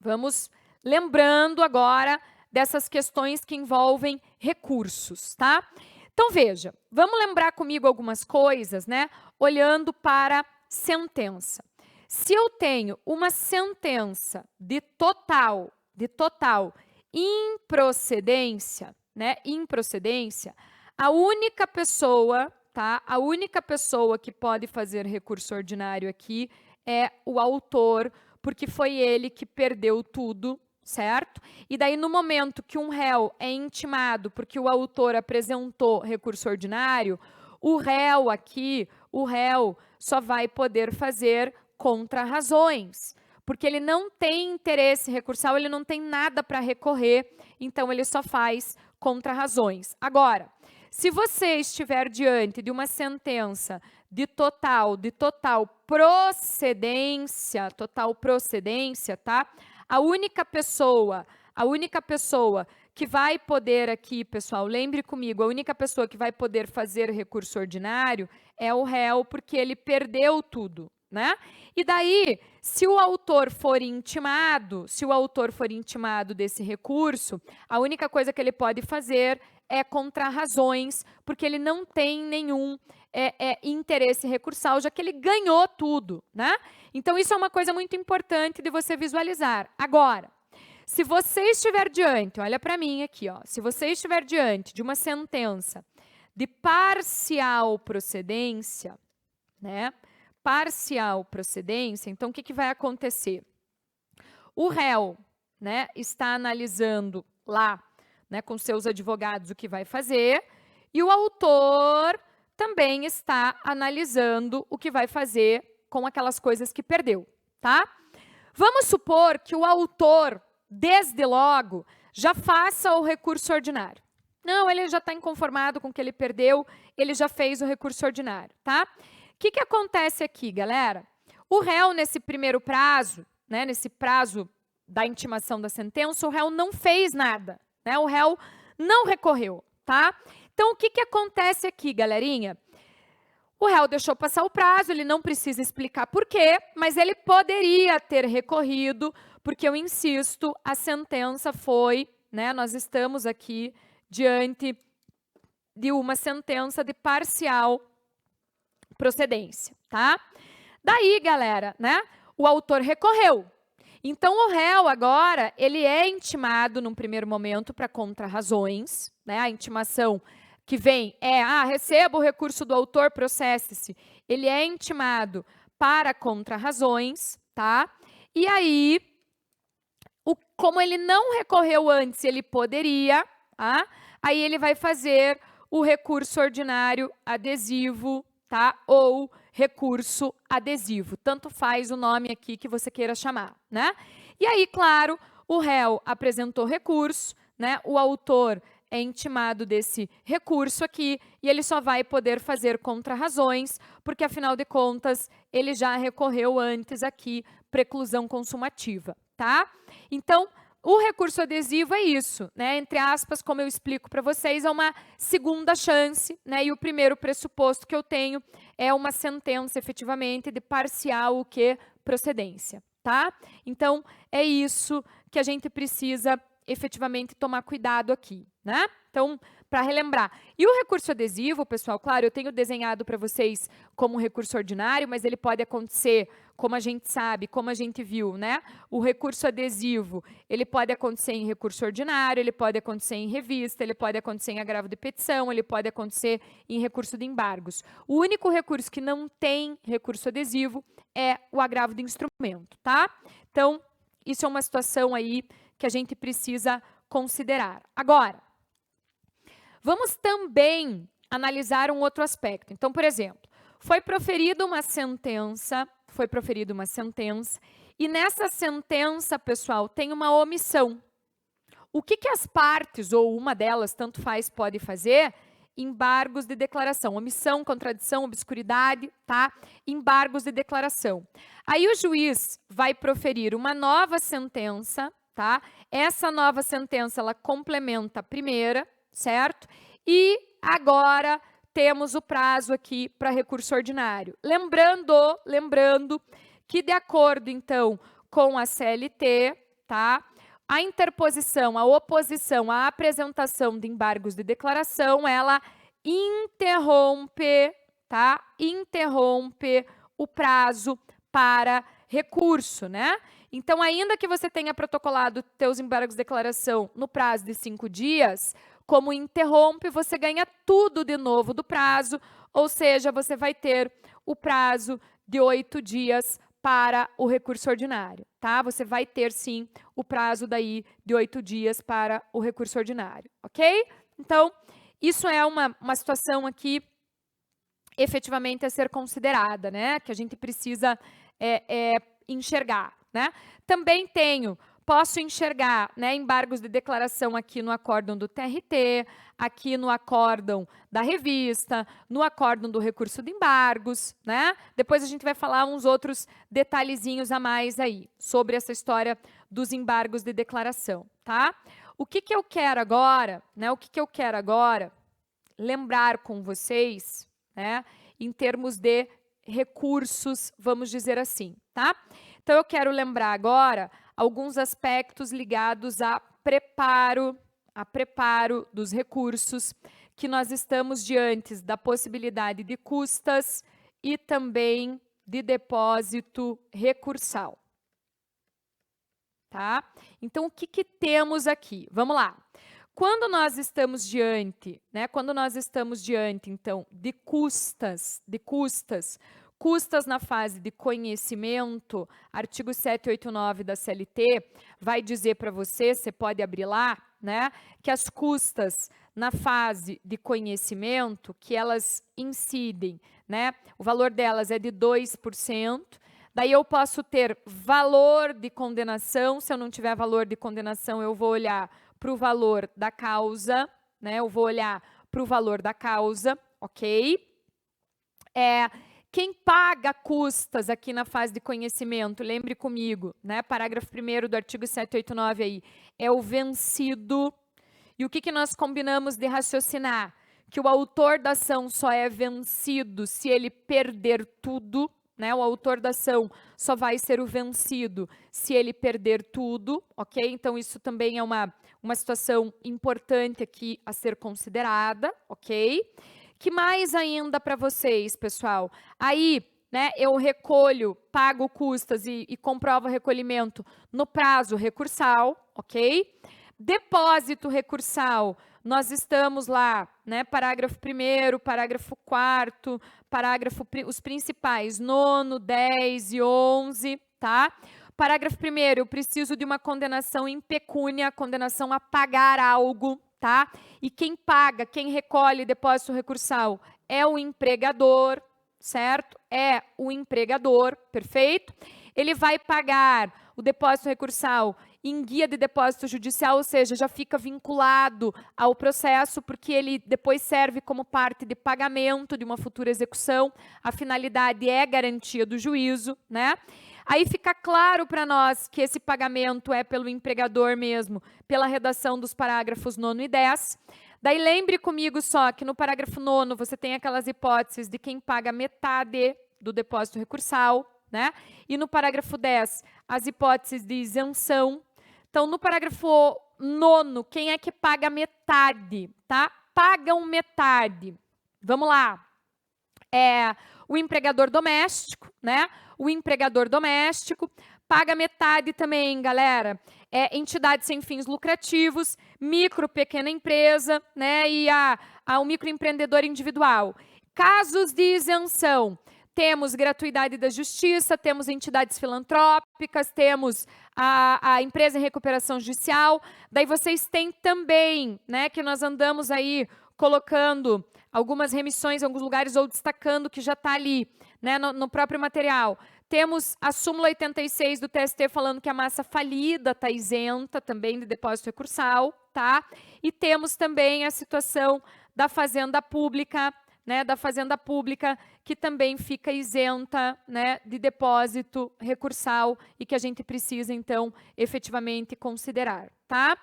Vamos lembrando agora dessas questões que envolvem recursos, tá? Então, veja, vamos lembrar comigo algumas coisas, né? Olhando para sentença. Se eu tenho uma sentença de total improcedência, né? Improcedência, a única pessoa, tá? A única pessoa que pode fazer recurso ordinário aqui é o autor, porque foi ele que perdeu tudo, certo? E daí, no momento que um réu é intimado porque o autor apresentou recurso ordinário, o réu só vai poder fazer contra-razões, porque ele não tem interesse recursal, ele não tem nada para recorrer, então ele só faz contra-razões. Agora, se você estiver diante de uma sentença de total procedência, tá? A única pessoa que vai poder aqui, pessoal, lembre comigo, a única pessoa que vai poder fazer recurso ordinário é o réu, porque ele perdeu tudo, né? E daí, se o autor for intimado desse recurso, a única coisa que ele pode fazer é contra-razões, porque ele não tem nenhum interesse recursal, já que ele ganhou tudo, né? Então, isso é uma coisa muito importante de você visualizar. Agora, se você estiver diante, olha para mim aqui, ó, se você estiver diante de uma sentença de parcial procedência, né? Parcial procedência, então, o que vai acontecer? O réu, né, está analisando lá, né, com seus advogados o que vai fazer, e o autor também está analisando o que vai fazer com aquelas coisas que perdeu, tá? Vamos supor que o autor, desde logo, já faça o recurso ordinário. Não, ele já está inconformado com o que ele perdeu, ele já fez o recurso ordinário, tá? O que acontece aqui, galera? O réu, nesse primeiro prazo, né, nesse prazo da intimação da sentença, o réu não fez nada, né? O réu não recorreu, tá? Então, o que acontece aqui, galerinha? O réu deixou passar o prazo, ele não precisa explicar por quê, mas ele poderia ter recorrido, porque eu insisto, a sentença foi, né, nós estamos aqui diante de uma sentença de parcial procedência, tá? Daí, galera, né, o autor recorreu. Então, o réu agora, ele é intimado num primeiro momento para contra-razões, né? A intimação que vem receba o recurso do autor, processe-se. Ele é intimado para contra-razões, tá? E aí, como ele não recorreu antes, ele poderia, tá? Aí ele vai fazer o recurso ordinário adesivo, tá? Ou recurso adesivo. Tanto faz o nome aqui que você queira chamar, né? E aí, claro, o réu apresentou recurso, né? O autor é intimado desse recurso aqui e ele só vai poder fazer contrarrazões, porque afinal de contas ele já recorreu antes aqui, preclusão consumativa, tá? Então, o recurso adesivo é isso, né? Entre aspas, como eu explico para vocês, é uma segunda chance, né? E o primeiro pressuposto que eu tenho é uma sentença, efetivamente, de parcial o que procedência, tá? Então, é isso que a gente precisa efetivamente tomar cuidado aqui, né? Então, para relembrar. E o recurso adesivo, pessoal, claro, eu tenho desenhado para vocês como recurso ordinário, mas ele pode acontecer, como a gente sabe, como a gente viu, né? O recurso adesivo, ele pode acontecer em recurso ordinário, ele pode acontecer em revista, ele pode acontecer em agravo de petição, ele pode acontecer em recurso de embargos. O único recurso que não tem recurso adesivo é o agravo de instrumento, tá? Então, isso é uma situação aí que a gente precisa considerar. Agora, vamos também analisar um outro aspecto. Então, por exemplo, foi proferida uma sentença, e nessa sentença, pessoal, tem uma omissão. O que as partes, ou uma delas, tanto faz, pode fazer? Embargos de declaração, omissão, contradição, obscuridade, tá? Embargos de declaração. Aí o juiz vai proferir uma nova sentença, tá? Essa nova sentença, ela complementa a primeira, certo? E agora temos o prazo aqui para recurso ordinário. Lembrando que de acordo, então, com a CLT, tá? A interposição, a oposição, a apresentação de embargos de declaração, ela interrompe, tá? Interrompe o prazo para recurso, né? Então, ainda que você tenha protocolado teus embargos de declaração no prazo de 5 dias, como interrompe, você ganha tudo de novo do prazo, ou seja, você vai ter o prazo de 8 dias para o recurso ordinário, tá? Você vai ter, sim, o prazo daí de 8 dias para o recurso ordinário, ok? Então, isso é uma situação aqui efetivamente a ser considerada, né? Que a gente precisa enxergar, né? Também posso enxergar, né, embargos de declaração aqui no acórdão do TRT, aqui no acórdão da revista, no acórdão do recurso de embargos, né? Depois a gente vai falar uns outros detalhezinhos a mais aí, sobre essa história dos embargos de declaração, tá? O que eu quero agora, né? O que eu quero agora lembrar com vocês, né? Em termos de recursos, vamos dizer assim, tá? Então, eu quero lembrar agora alguns aspectos ligados a preparo dos recursos, que nós estamos diante da possibilidade de custas e também de depósito recursal. Tá? Então, o que temos aqui? Vamos lá. Quando nós estamos diante, né? Quando nós estamos diante, então, de custas na fase de conhecimento, artigo 789 da CLT vai dizer para você pode abrir lá, né, que as custas na fase de conhecimento, que elas incidem, né, o valor delas é de 2%, daí eu posso ter valor de condenação, se eu não tiver valor de condenação, eu vou olhar para o valor da causa, né, eu vou olhar para o valor da causa, ok? Quem paga custas aqui na fase de conhecimento, lembre comigo, né? Parágrafo 1º do artigo 789 aí, é o vencido. E o que nós combinamos de raciocinar? Que o autor da ação só é vencido se ele perder tudo, né? O autor da ação só vai ser o vencido se ele perder tudo, ok? Então, isso também é uma situação importante aqui a ser considerada, ok? Que mais ainda para vocês, pessoal? Aí, né, eu recolho, pago custas e comprovo o recolhimento no prazo recursal, ok? Depósito recursal, nós estamos lá, né, parágrafo 1º, parágrafo 4º, os principais, 9º, 10 e 11, tá? Parágrafo 1º, eu preciso de uma condenação em pecúnia, condenação a pagar algo, tá? E quem paga, quem recolhe depósito recursal é o empregador, certo? É o empregador, perfeito? Ele vai pagar o depósito recursal em guia de depósito judicial, ou seja, já fica vinculado ao processo, porque ele depois serve como parte de pagamento de uma futura execução. A finalidade é garantia do juízo, né? Aí fica claro para nós que esse pagamento é pelo empregador mesmo, pela redação dos parágrafos 9º e 10. Daí lembre comigo só que no parágrafo 9º você tem aquelas hipóteses de quem paga metade do depósito recursal, né? E no parágrafo 10, as hipóteses de isenção. Então, no parágrafo 9º, quem é que paga metade, tá? Pagam metade. Vamos lá. O empregador doméstico, né? O empregador doméstico paga metade também, galera. Entidades sem fins lucrativos, micro, pequena empresa, né? E o microempreendedor individual. Casos de isenção. Temos gratuidade da justiça, temos entidades filantrópicas, temos a empresa em recuperação judicial. Daí vocês têm também, né, que nós andamos aí colocando algumas remissões em alguns lugares ou destacando que já está ali, né, no próprio material. Temos a súmula 86 do TST falando que a massa falida está isenta também de depósito recursal, tá? E temos também a situação da fazenda pública, né, que também fica isenta, né, de depósito recursal e que a gente precisa, então, efetivamente considerar, tá?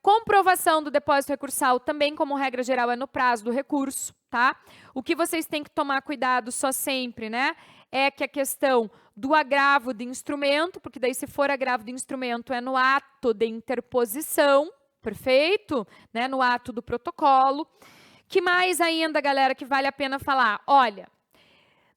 Comprovação do depósito recursal também, como regra geral, é no prazo do recurso, tá? O que vocês têm que tomar cuidado só sempre, né, é que a questão do agravo de instrumento, porque daí se for agravo de instrumento é no ato de interposição, perfeito? Né, no ato do protocolo. Que mais ainda, galera, que vale a pena falar? Olha,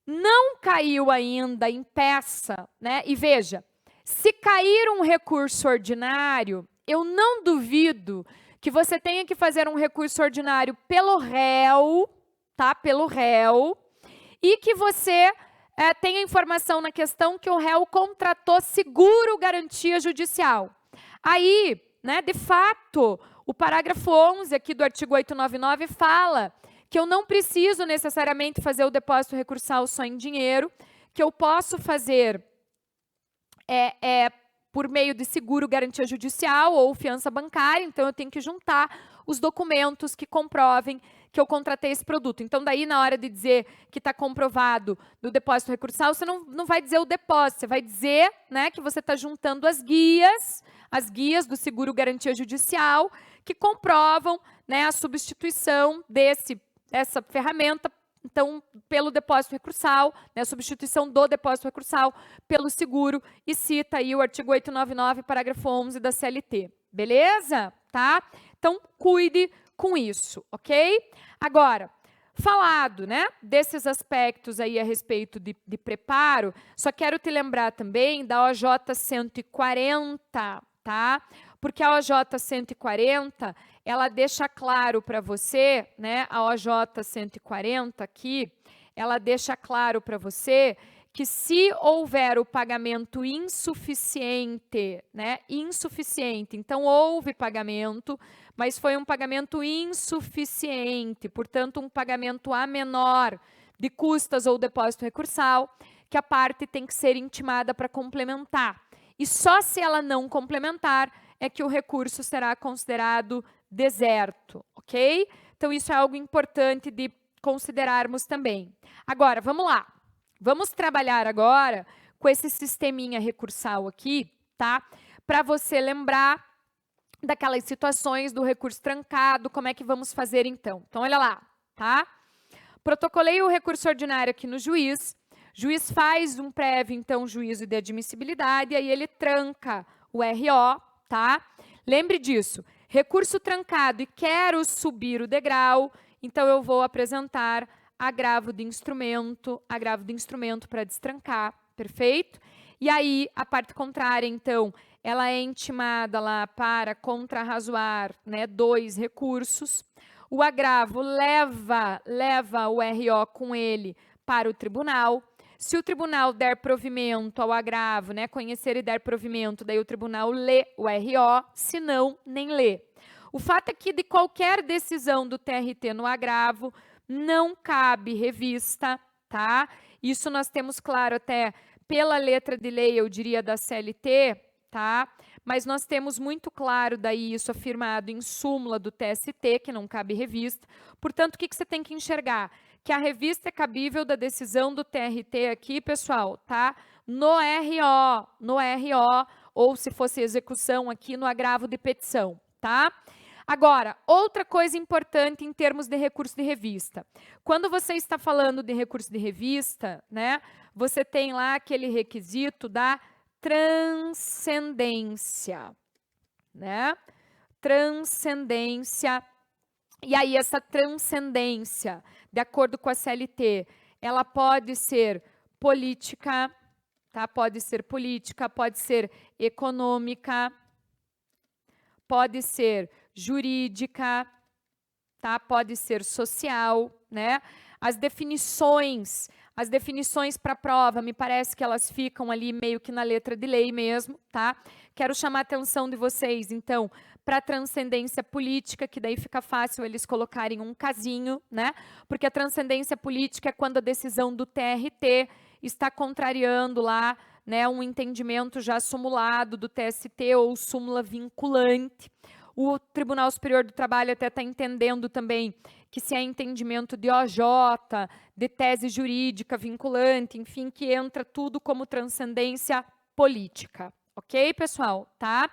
não caiu ainda em peça, né? E veja, se cair um recurso ordinário, eu não duvido que você tenha que fazer um recurso ordinário pelo réu, tá? Pelo réu, e que você tenha informação na questão que o réu contratou seguro garantia judicial. Aí, né, de fato, o parágrafo 11 aqui do artigo 899 fala que eu não preciso necessariamente fazer o depósito recursal só em dinheiro, que eu posso fazer por meio de seguro garantia judicial ou fiança bancária, então eu tenho que juntar os documentos que comprovem que eu contratei esse produto. Então, daí, na hora de dizer que está comprovado do depósito recursal, você não vai dizer o depósito, você vai dizer, né, que você está juntando as guias do seguro garantia judicial, que comprovam, né, a substituição dessa ferramenta, então, pelo depósito recursal, né, a substituição do depósito recursal pelo seguro, e cita aí o artigo 899, parágrafo 11 da CLT. Beleza? Tá? Então, cuide com isso, ok? Agora, falado, né, desses aspectos aí a respeito de preparo, só quero te lembrar também da OJ 140, tá? Porque a OJ 140, ela deixa claro para você, né, a OJ 140 aqui, ela deixa claro para você que se houver o pagamento insuficiente, né, então houve pagamento, mas foi um pagamento insuficiente, portanto, um pagamento a menor de custas ou depósito recursal, que a parte tem que ser intimada para complementar. E só se ela não complementar é que o recurso será considerado deserto, ok? Então, isso é algo importante de considerarmos também. Agora, vamos lá. Vamos trabalhar agora com esse sisteminha recursal aqui, tá? Para você lembrar daquelas situações do recurso trancado, como é que vamos fazer então? Então, olha lá, tá? Protocolei o recurso ordinário aqui no juiz faz um prévio, então, juízo de admissibilidade, e aí ele tranca o RO, tá? Lembre disso, recurso trancado e quero subir o degrau, então eu vou apresentar agravo de instrumento para destrancar, perfeito? E aí, a parte contrária, então, ela é intimada lá para contrarrazoar, né, 2 recursos. O agravo leva o RO com ele para o tribunal. Se o tribunal der provimento ao agravo, né, conhecer e der provimento, daí o tribunal lê o RO, se não, nem lê. O fato é que de qualquer decisão do TRT no agravo, não cabe revista, tá? Isso nós temos claro até pela letra de lei, eu diria, da CLT, tá? Mas nós temos muito claro daí isso afirmado em súmula do TST, que não cabe revista. Portanto, o que você tem que enxergar? Que a revista é cabível da decisão do TRT aqui, pessoal, tá? No RO, ou se fosse execução aqui no agravo de petição, tá? Agora, outra coisa importante em termos de recurso de revista. Quando você está falando de recurso de revista, né, você tem lá aquele requisito da transcendência, né? Transcendência. E aí, essa transcendência, de acordo com a CLT, ela pode ser política, tá? Pode ser política, pode ser econômica, pode ser jurídica, tá? Pode ser social, né? As definições para a prova, me parece que elas ficam ali meio que na letra de lei mesmo, tá? Quero chamar a atenção de vocês, então, para a transcendência política, que daí fica fácil eles colocarem um casinho, né? Porque a transcendência política é quando a decisão do TRT está contrariando lá, né, um entendimento já sumulado do TST ou súmula vinculante. O Tribunal Superior do Trabalho até está entendendo também que se é entendimento de OJ, de tese jurídica vinculante, enfim, que entra tudo como transcendência política. Ok, pessoal? Tá?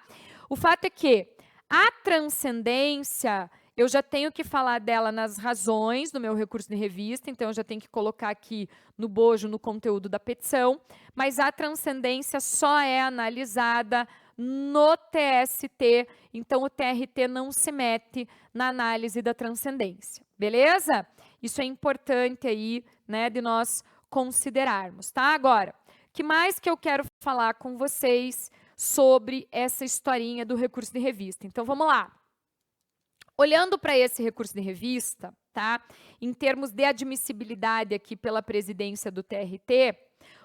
O fato é que a transcendência, eu já tenho que falar dela nas razões do meu recurso de revista, então eu já tenho que colocar aqui no bojo, no conteúdo da petição, mas a transcendência só é analisada no TST, então o TRT não se mete na análise da transcendência, beleza? Isso é importante aí, né, de nós considerarmos, tá? Agora, o que mais que eu quero falar com vocês sobre essa historinha do recurso de revista? Então, vamos lá. Olhando para esse recurso de revista, tá? Em termos de admissibilidade aqui pela presidência do TRT,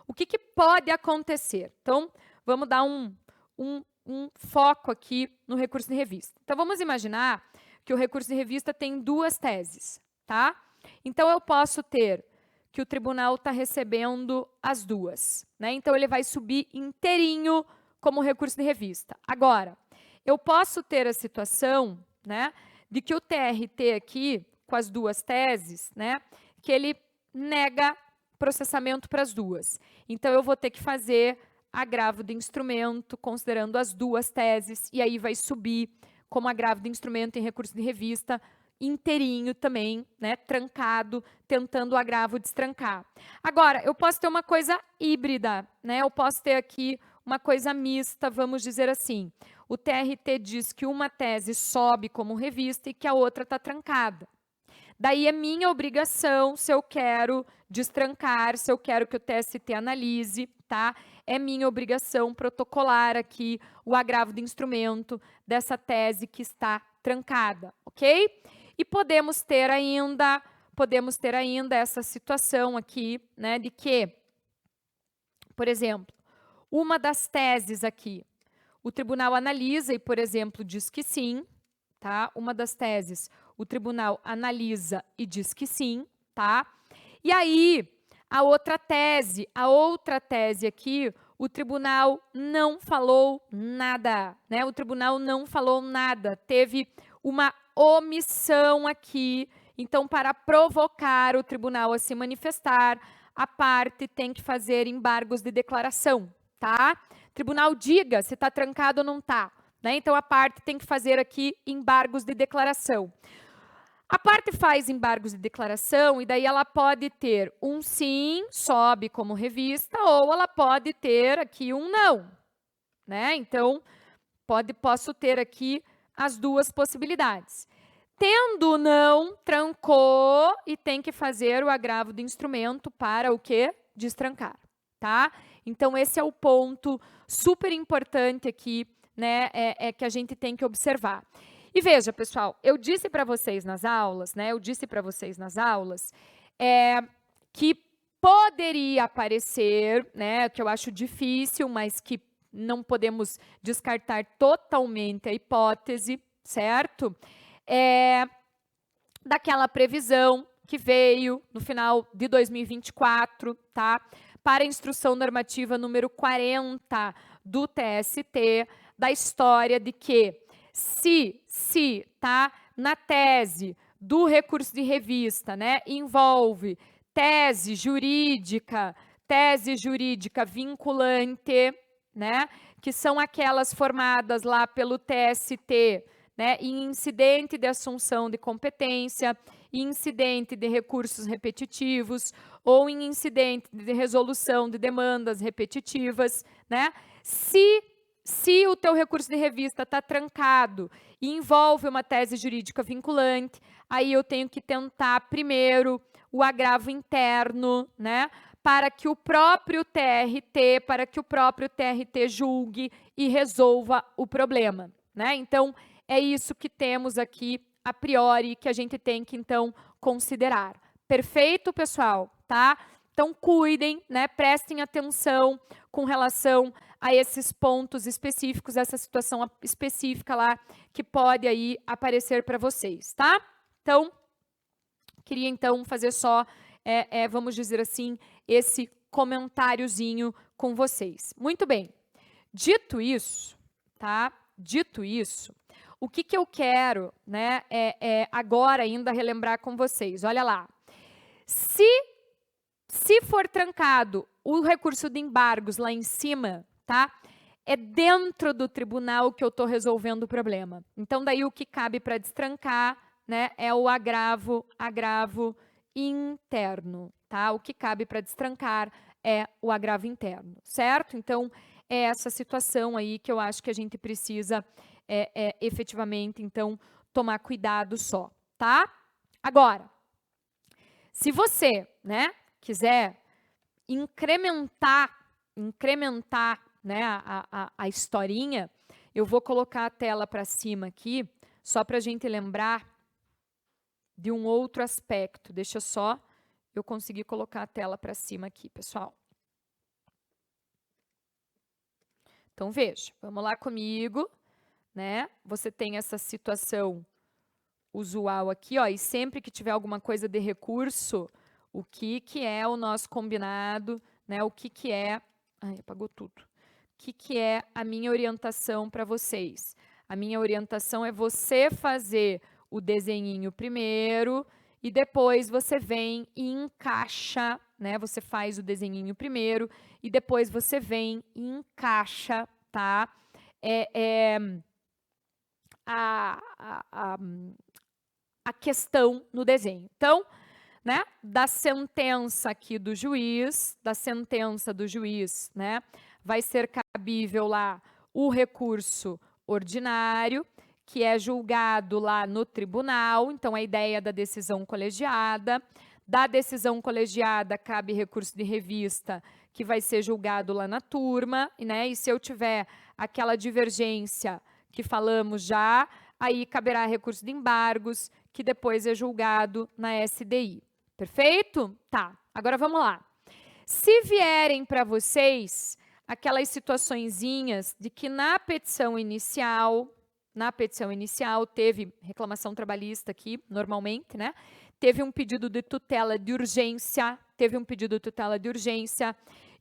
o que pode acontecer? Então, vamos dar um foco aqui no recurso de revista. Então, vamos imaginar que o recurso de revista tem duas teses, tá? Então, eu posso ter que o tribunal está recebendo as duas, né? Então, ele vai subir inteirinho como recurso de revista. Agora, eu posso ter a situação, né, de que o TRT aqui, com as duas teses, né, que ele nega processamento para as duas. Então, eu vou ter que fazer agravo de instrumento, considerando as duas teses, e aí vai subir como agravo de instrumento em recurso de revista, inteirinho também, né, trancado, tentando o agravo destrancar. Agora, eu posso ter uma coisa híbrida, né, eu posso ter aqui uma coisa mista, vamos dizer assim. O TRT diz que uma tese sobe como revista e que a outra está trancada. Daí é minha obrigação, se eu quero destrancar, se eu quero que o TST analise, tá? É minha obrigação protocolar aqui o agravo de instrumento dessa tese que está trancada, ok? E podemos ter ainda essa situação aqui, né, de que, por exemplo, uma das teses aqui, o tribunal analisa e, por exemplo, diz que sim, tá? Uma das teses, o tribunal analisa e diz que sim, tá? E aí, a outra tese aqui, o tribunal não falou nada, né? O tribunal não falou nada, teve uma omissão aqui. Então, para provocar o tribunal a se manifestar, a parte tem que fazer embargos de declaração, tá? Tribunal diga se está trancado ou não está, né? Então, a parte tem que fazer aqui embargos de declaração. A parte faz embargos de declaração e daí ela pode ter um sim, sobe como revista, ou ela pode ter aqui um não, né? Então, posso ter aqui as duas possibilidades. Tendo não, trancou e tem que fazer o agravo do instrumento para o quê? Destrancar, tá? Então, esse é o ponto super importante aqui, né? Que a gente tem que observar. E veja, pessoal, eu disse para vocês nas aulas, né? Que poderia aparecer, né? Que eu acho difícil, mas que não podemos descartar totalmente a hipótese, certo? Daquela previsão que veio no final de 2024, tá? para a instrução normativa número 40 do TST, da história de que se tá, na tese do recurso de revista, né, envolve tese jurídica vinculante, né, que são aquelas formadas lá pelo TST, né, em incidente de assunção de competência, em incidente de recursos repetitivos ou em incidente de resolução de demandas repetitivas, né? Se o teu recurso de revista está trancado e envolve uma tese jurídica vinculante, aí eu tenho que tentar primeiro o agravo interno, né? Para que o próprio TRT julgue e resolva o problema, né? Então, é isso que temos aqui a priori, que a gente tem que, então, considerar. Perfeito, pessoal? Tá? Então, cuidem, né? Prestem atenção com relação a esses pontos específicos, essa situação específica lá que pode aí aparecer para vocês, tá? Então, queria, então, fazer só, vamos dizer assim, esse comentáriozinho com vocês. Muito bem. Dito isso, tá? Dito isso, o que eu quero, né, agora ainda relembrar com vocês. Olha lá. Se for trancado o recurso de embargos lá em cima, tá? É dentro do tribunal que eu estou resolvendo o problema. Então, daí o que cabe para destrancar, né, é o agravo interno, tá? O que cabe para destrancar é o agravo interno, certo? Então, é essa situação aí que eu acho que a gente precisa efetivamente, então, tomar cuidado só, tá? Agora, se você, né, quiser incrementar, né, a historinha, eu vou colocar a tela para cima aqui, só para a gente lembrar de um outro aspecto. Deixa só eu conseguir colocar a tela para cima aqui, pessoal. Então, veja, vamos lá comigo, né? Você tem essa situação usual aqui, ó, e sempre que tiver alguma coisa de recurso, o que é o nosso combinado, né? O que é... Ai, apagou tudo. O que é a minha orientação para vocês? A minha orientação é você fazer o desenhinho primeiro e depois você vem e encaixa, né? Você faz o desenhinho primeiro e depois você vem e encaixa, tá? A questão no desenho. Então, né, da sentença aqui do juiz, né, vai ser cabível lá o recurso ordinário, que é julgado lá no tribunal, então a ideia da decisão colegiada. Da decisão colegiada cabe recurso de revista, que vai ser julgado lá na turma, né, e se eu tiver aquela divergência que falamos já, aí caberá recurso de embargos, que depois é julgado na SDI. Perfeito? Tá, agora vamos lá. Se vierem para vocês aquelas situaçõezinhas de que na petição inicial teve reclamação trabalhista aqui, normalmente, né? Teve um pedido de tutela de urgência,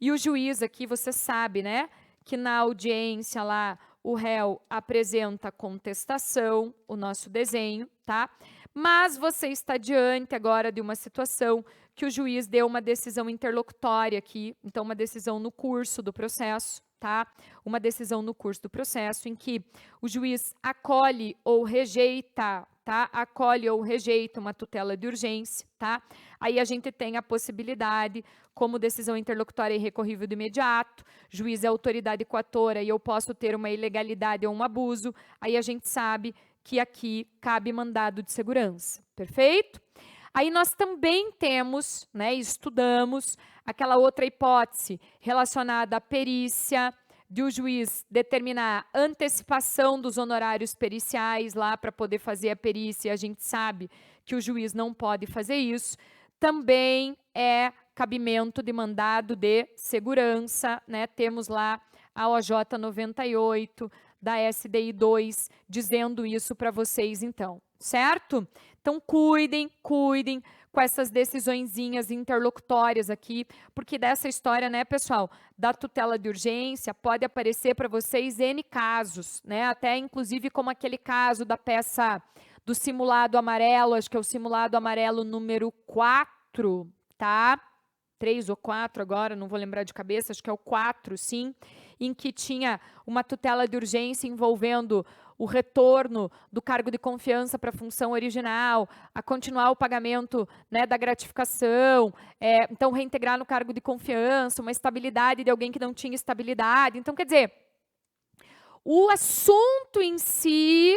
e o juiz aqui, você sabe, né? Que na audiência lá, o réu apresenta contestação, o nosso desenho, tá? Mas você está diante agora de uma situação que o juiz deu uma decisão interlocutória aqui, então uma decisão no curso do processo, tá? Uma decisão no curso do processo em que o juiz acolhe ou rejeita, tá? Acolhe ou rejeita uma tutela de urgência, tá? Aí a gente tem a possibilidade, como decisão interlocutória irrecorrível de imediato, juiz é autoridade coatora e eu posso ter uma ilegalidade ou um abuso, aí a gente sabe que aqui cabe mandado de segurança, perfeito? Aí nós também temos, né, estudamos aquela outra hipótese relacionada à perícia, de o juiz determinar antecipação dos honorários periciais lá para poder fazer a perícia, a gente sabe que o juiz não pode fazer isso, também é cabimento de mandado de segurança, né, temos lá a OJ 98, da SDI 2, dizendo isso para vocês, então, certo? Então, cuidem com essas decisõezinhas interlocutórias aqui, porque dessa história, né, pessoal, da tutela de urgência, pode aparecer para vocês N casos, né, até inclusive como aquele caso da peça do simulado amarelo, acho que é o simulado amarelo número 4, tá? 3 ou 4 agora, não vou lembrar de cabeça, acho que é o 4, sim, em que tinha uma tutela de urgência envolvendo o retorno do cargo de confiança para a função original, a continuar o pagamento, né, da gratificação, então reintegrar no cargo de confiança, uma estabilidade de alguém que não tinha estabilidade. Então, quer dizer, o assunto em si,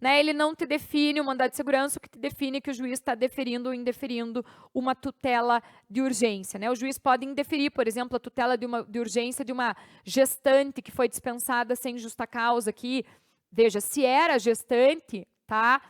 né, ele não te define o mandado de segurança, o que te define é que o juiz está deferindo ou indeferindo uma tutela de urgência. Né? O juiz pode indeferir, por exemplo, a tutela de urgência de uma gestante que foi dispensada sem justa causa aqui. Veja, se era gestante, tá?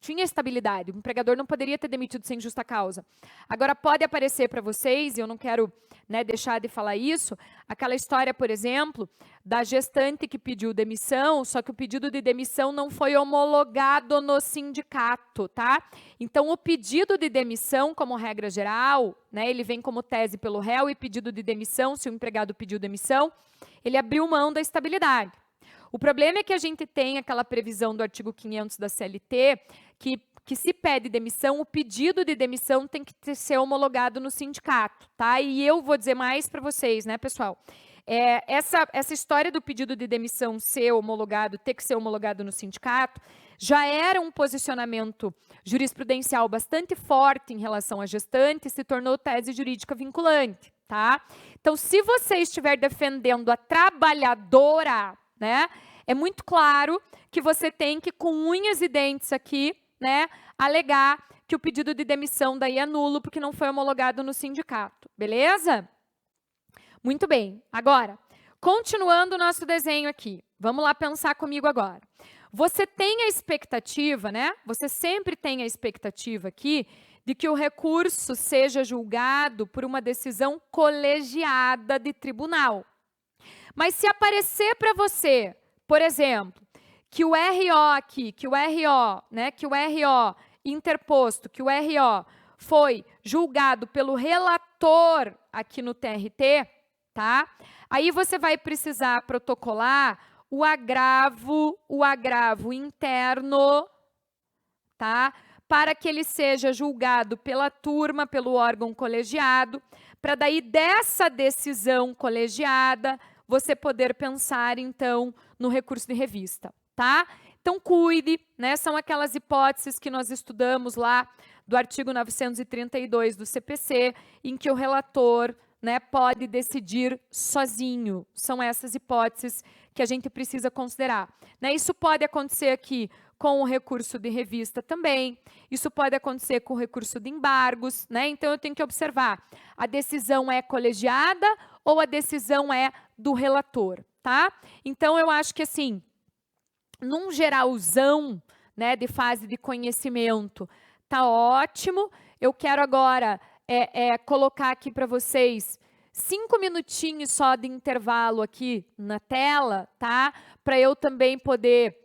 Tinha estabilidade, o empregador não poderia ter demitido sem justa causa. Agora, pode aparecer para vocês, e eu não quero, né, deixar de falar isso, aquela história, por exemplo, da gestante que pediu demissão, só que o pedido de demissão não foi homologado no sindicato, tá? Então, o pedido de demissão, como regra geral, né, ele vem como tese pelo réu, e pedido de demissão, se o empregado pediu demissão, ele abriu mão da estabilidade. O problema é que a gente tem aquela previsão do artigo 500 da CLT, que se pede demissão, o pedido de demissão tem que ser homologado no sindicato, tá? E eu vou dizer mais para vocês, né, pessoal? Essa história do pedido de demissão ser homologado, ter que ser homologado no sindicato, já era um posicionamento jurisprudencial bastante forte em relação à gestante e se tornou tese jurídica vinculante, tá? Então, se você estiver defendendo a trabalhadora, né, é muito claro que você tem que, com unhas e dentes aqui, né, alegar que o pedido de demissão daí é nulo porque não foi homologado no sindicato, beleza? Muito bem. Agora, continuando o nosso desenho aqui, vamos lá pensar comigo agora. Você tem a expectativa, né? Você sempre tem a expectativa aqui de que o recurso seja julgado por uma decisão colegiada de tribunal. Mas se aparecer para você, por exemplo, que o RO aqui, que o RO interposto, que o RO foi julgado pelo relator aqui no TRT, tá? Aí você vai precisar protocolar o agravo interno, tá? Para que ele seja julgado pela turma, pelo órgão colegiado, para daí dessa decisão colegiada você poder pensar, então, no recurso de revista, tá? Então, cuide, né? São aquelas hipóteses que nós estudamos lá do artigo 932 do CPC, em que o relator, né, pode decidir sozinho. São essas hipóteses que a gente precisa considerar. Né? Isso pode acontecer aqui com o recurso de revista também, isso pode acontecer com o recurso de embargos, né? Então eu tenho que observar, a decisão é colegiada ou a decisão é do relator, tá? Então eu acho que assim, num geralzão, né, de fase de conhecimento, tá ótimo. Eu quero agora colocar aqui para vocês 5 minutinhos só de intervalo aqui na tela, tá? Para eu também poder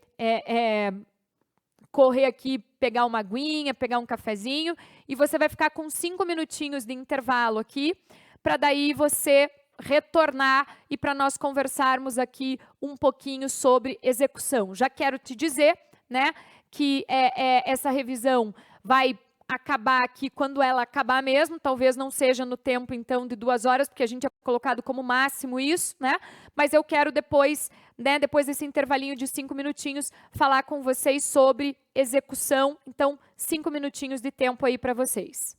correr aqui, pegar uma aguinha, pegar um cafezinho, e você vai ficar com 5 minutinhos de intervalo aqui, para daí você retornar e para nós conversarmos aqui um pouquinho sobre execução. Já quero te dizer, né, que essa revisão vai acabar aqui quando ela acabar mesmo, talvez não seja no tempo, então, de 2 horas, porque a gente tinha colocado como máximo isso, né? Mas eu quero depois, né, depois desse intervalinho de 5 minutinhos, falar com vocês sobre execução. Então, 5 minutinhos de tempo aí para vocês.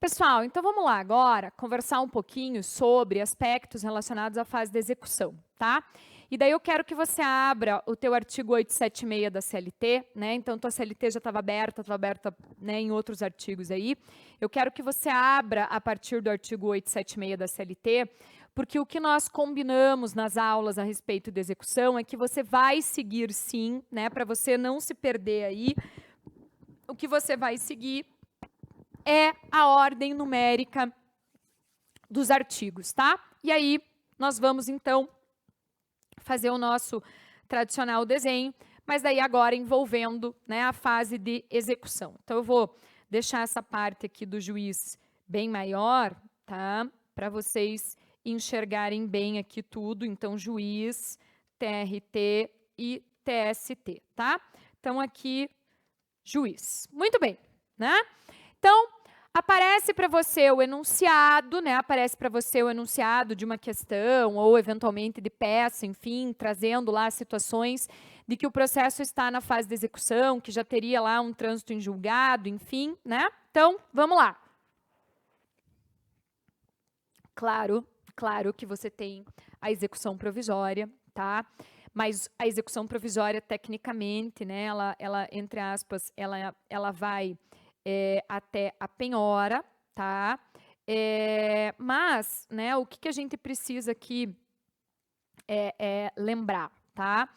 Pessoal, então vamos lá agora conversar um pouquinho sobre aspectos relacionados à fase de execução, tá? E daí eu quero que você abra o teu artigo 876 da CLT, né? Então, tua CLT já estava aberta, né, em outros artigos aí. Eu quero que você abra a partir do artigo 876 da CLT, porque o que nós combinamos nas aulas a respeito de execução é que você vai seguir sim, né? Para você não se perder aí, o que você vai seguir é a ordem numérica dos artigos, tá? E aí, nós vamos, então, fazer o nosso tradicional desenho, mas daí agora envolvendo, né, a fase de execução. Então, eu vou deixar essa parte aqui do juiz bem maior, tá? Para vocês enxergarem bem aqui tudo. Então, juiz, TRT e TST, tá? Então, aqui, juiz. Muito bem, né? Então, aparece para você o enunciado, né? Aparece para você o enunciado de uma questão ou eventualmente de peça, enfim, trazendo lá situações de que o processo está na fase de execução, que já teria lá um trânsito em julgado, enfim, né? Então, vamos lá. Claro que você tem a execução provisória, tá? Mas a execução provisória, tecnicamente, né? Ela entre aspas, ela vai até a penhora, tá? Mas, né, o que a gente precisa aqui lembrar, tá?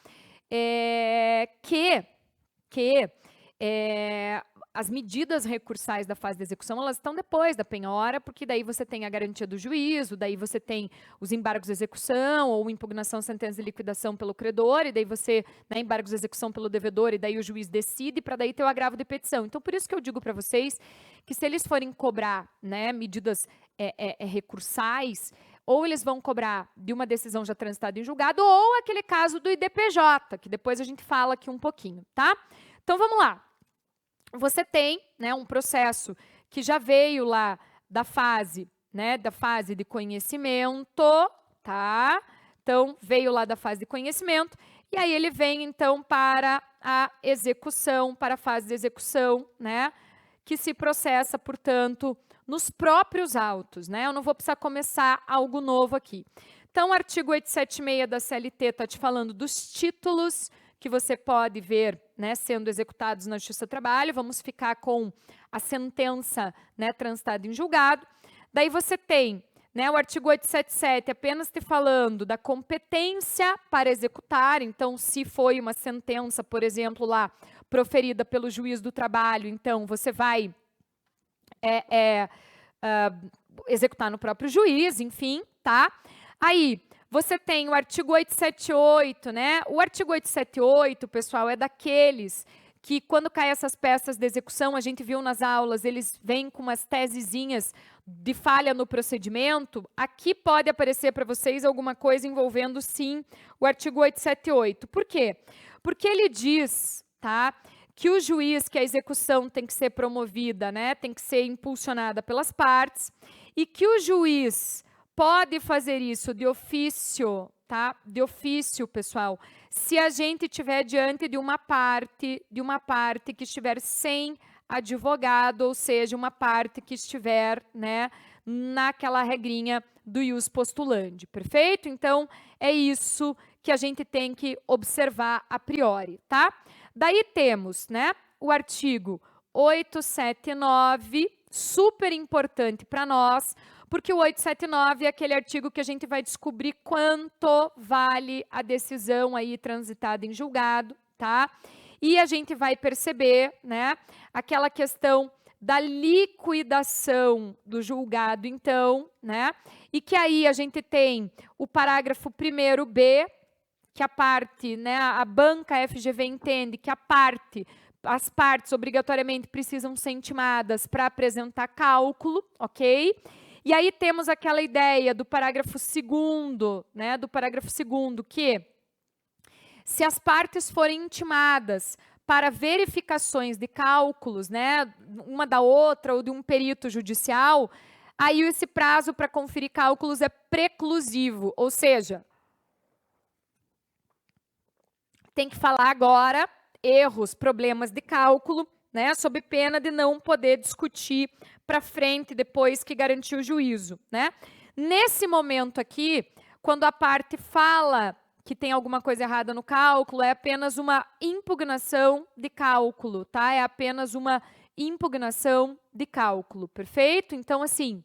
As medidas recursais da fase de execução, elas estão depois da penhora, porque daí você tem a garantia do juízo, daí você tem os embargos de execução, ou impugnação, sentença de liquidação pelo credor, e daí você, né, embargos de execução pelo devedor, e daí o juiz decide, para daí ter o agravo de petição. Então, por isso que eu digo para vocês que se eles forem cobrar, né, medidas recursais, ou eles vão cobrar de uma decisão já transitada em julgado, ou aquele caso do IDPJ, que depois a gente fala aqui um pouquinho, tá? Então, vamos lá. Você tem, né, um processo que já veio lá da fase, né, de conhecimento, tá? Então, veio lá da fase de conhecimento, e aí ele vem, então, para a execução, para a fase de execução, né, que se processa, portanto, nos próprios autos, né? Eu não vou precisar começar algo novo aqui. Então, o artigo 876 da CLT está te falando dos títulos que você pode ver, né, sendo executados na Justiça do Trabalho. Vamos ficar com a sentença, né, transitada em julgado. Daí você tem, né, o artigo 877 apenas te falando da competência para executar. Então, se foi uma sentença, por exemplo, lá proferida pelo juiz do trabalho, então você vai executar no próprio juiz, enfim, tá? Aí, você tem o artigo 878, né? O artigo 878, pessoal, é daqueles que quando caem essas peças de execução, a gente viu nas aulas, eles vêm com umas tesezinhas de falha no procedimento. Aqui pode aparecer para vocês alguma coisa envolvendo, sim, o artigo 878. Por quê? Porque ele diz, tá, que o juiz, que a execução tem que ser promovida, né, tem que ser impulsionada pelas partes, e que o juiz pode fazer isso de ofício, tá? De ofício, pessoal, se a gente tiver diante de uma parte que estiver sem advogado, ou seja, uma parte que estiver, né, naquela regrinha do ius postulandi, perfeito? Então, é isso que a gente tem que observar a priori, tá? Daí temos, né, o artigo 879, super importante para nós, porque o 879 é aquele artigo que a gente vai descobrir quanto vale a decisão aí transitada em julgado, tá? E a gente vai perceber, né, aquela questão da liquidação do julgado, então, né? E que aí a gente tem o parágrafo 1º B, que a parte, né, a banca FGV entende que as partes obrigatoriamente precisam ser intimadas para apresentar cálculo, ok? E aí temos aquela ideia do parágrafo 2º, né, que se as partes forem intimadas para verificações de cálculos, né, uma da outra ou de um perito judicial, aí esse prazo para conferir cálculos é preclusivo, ou seja, tem que falar agora erros, problemas de cálculo, né, sob pena de não poder discutir para frente depois que garantiu o juízo, né? Nesse momento aqui, quando a parte fala que tem alguma coisa errada no cálculo, é apenas uma impugnação de cálculo, tá? É apenas uma impugnação de cálculo, perfeito? Então, assim,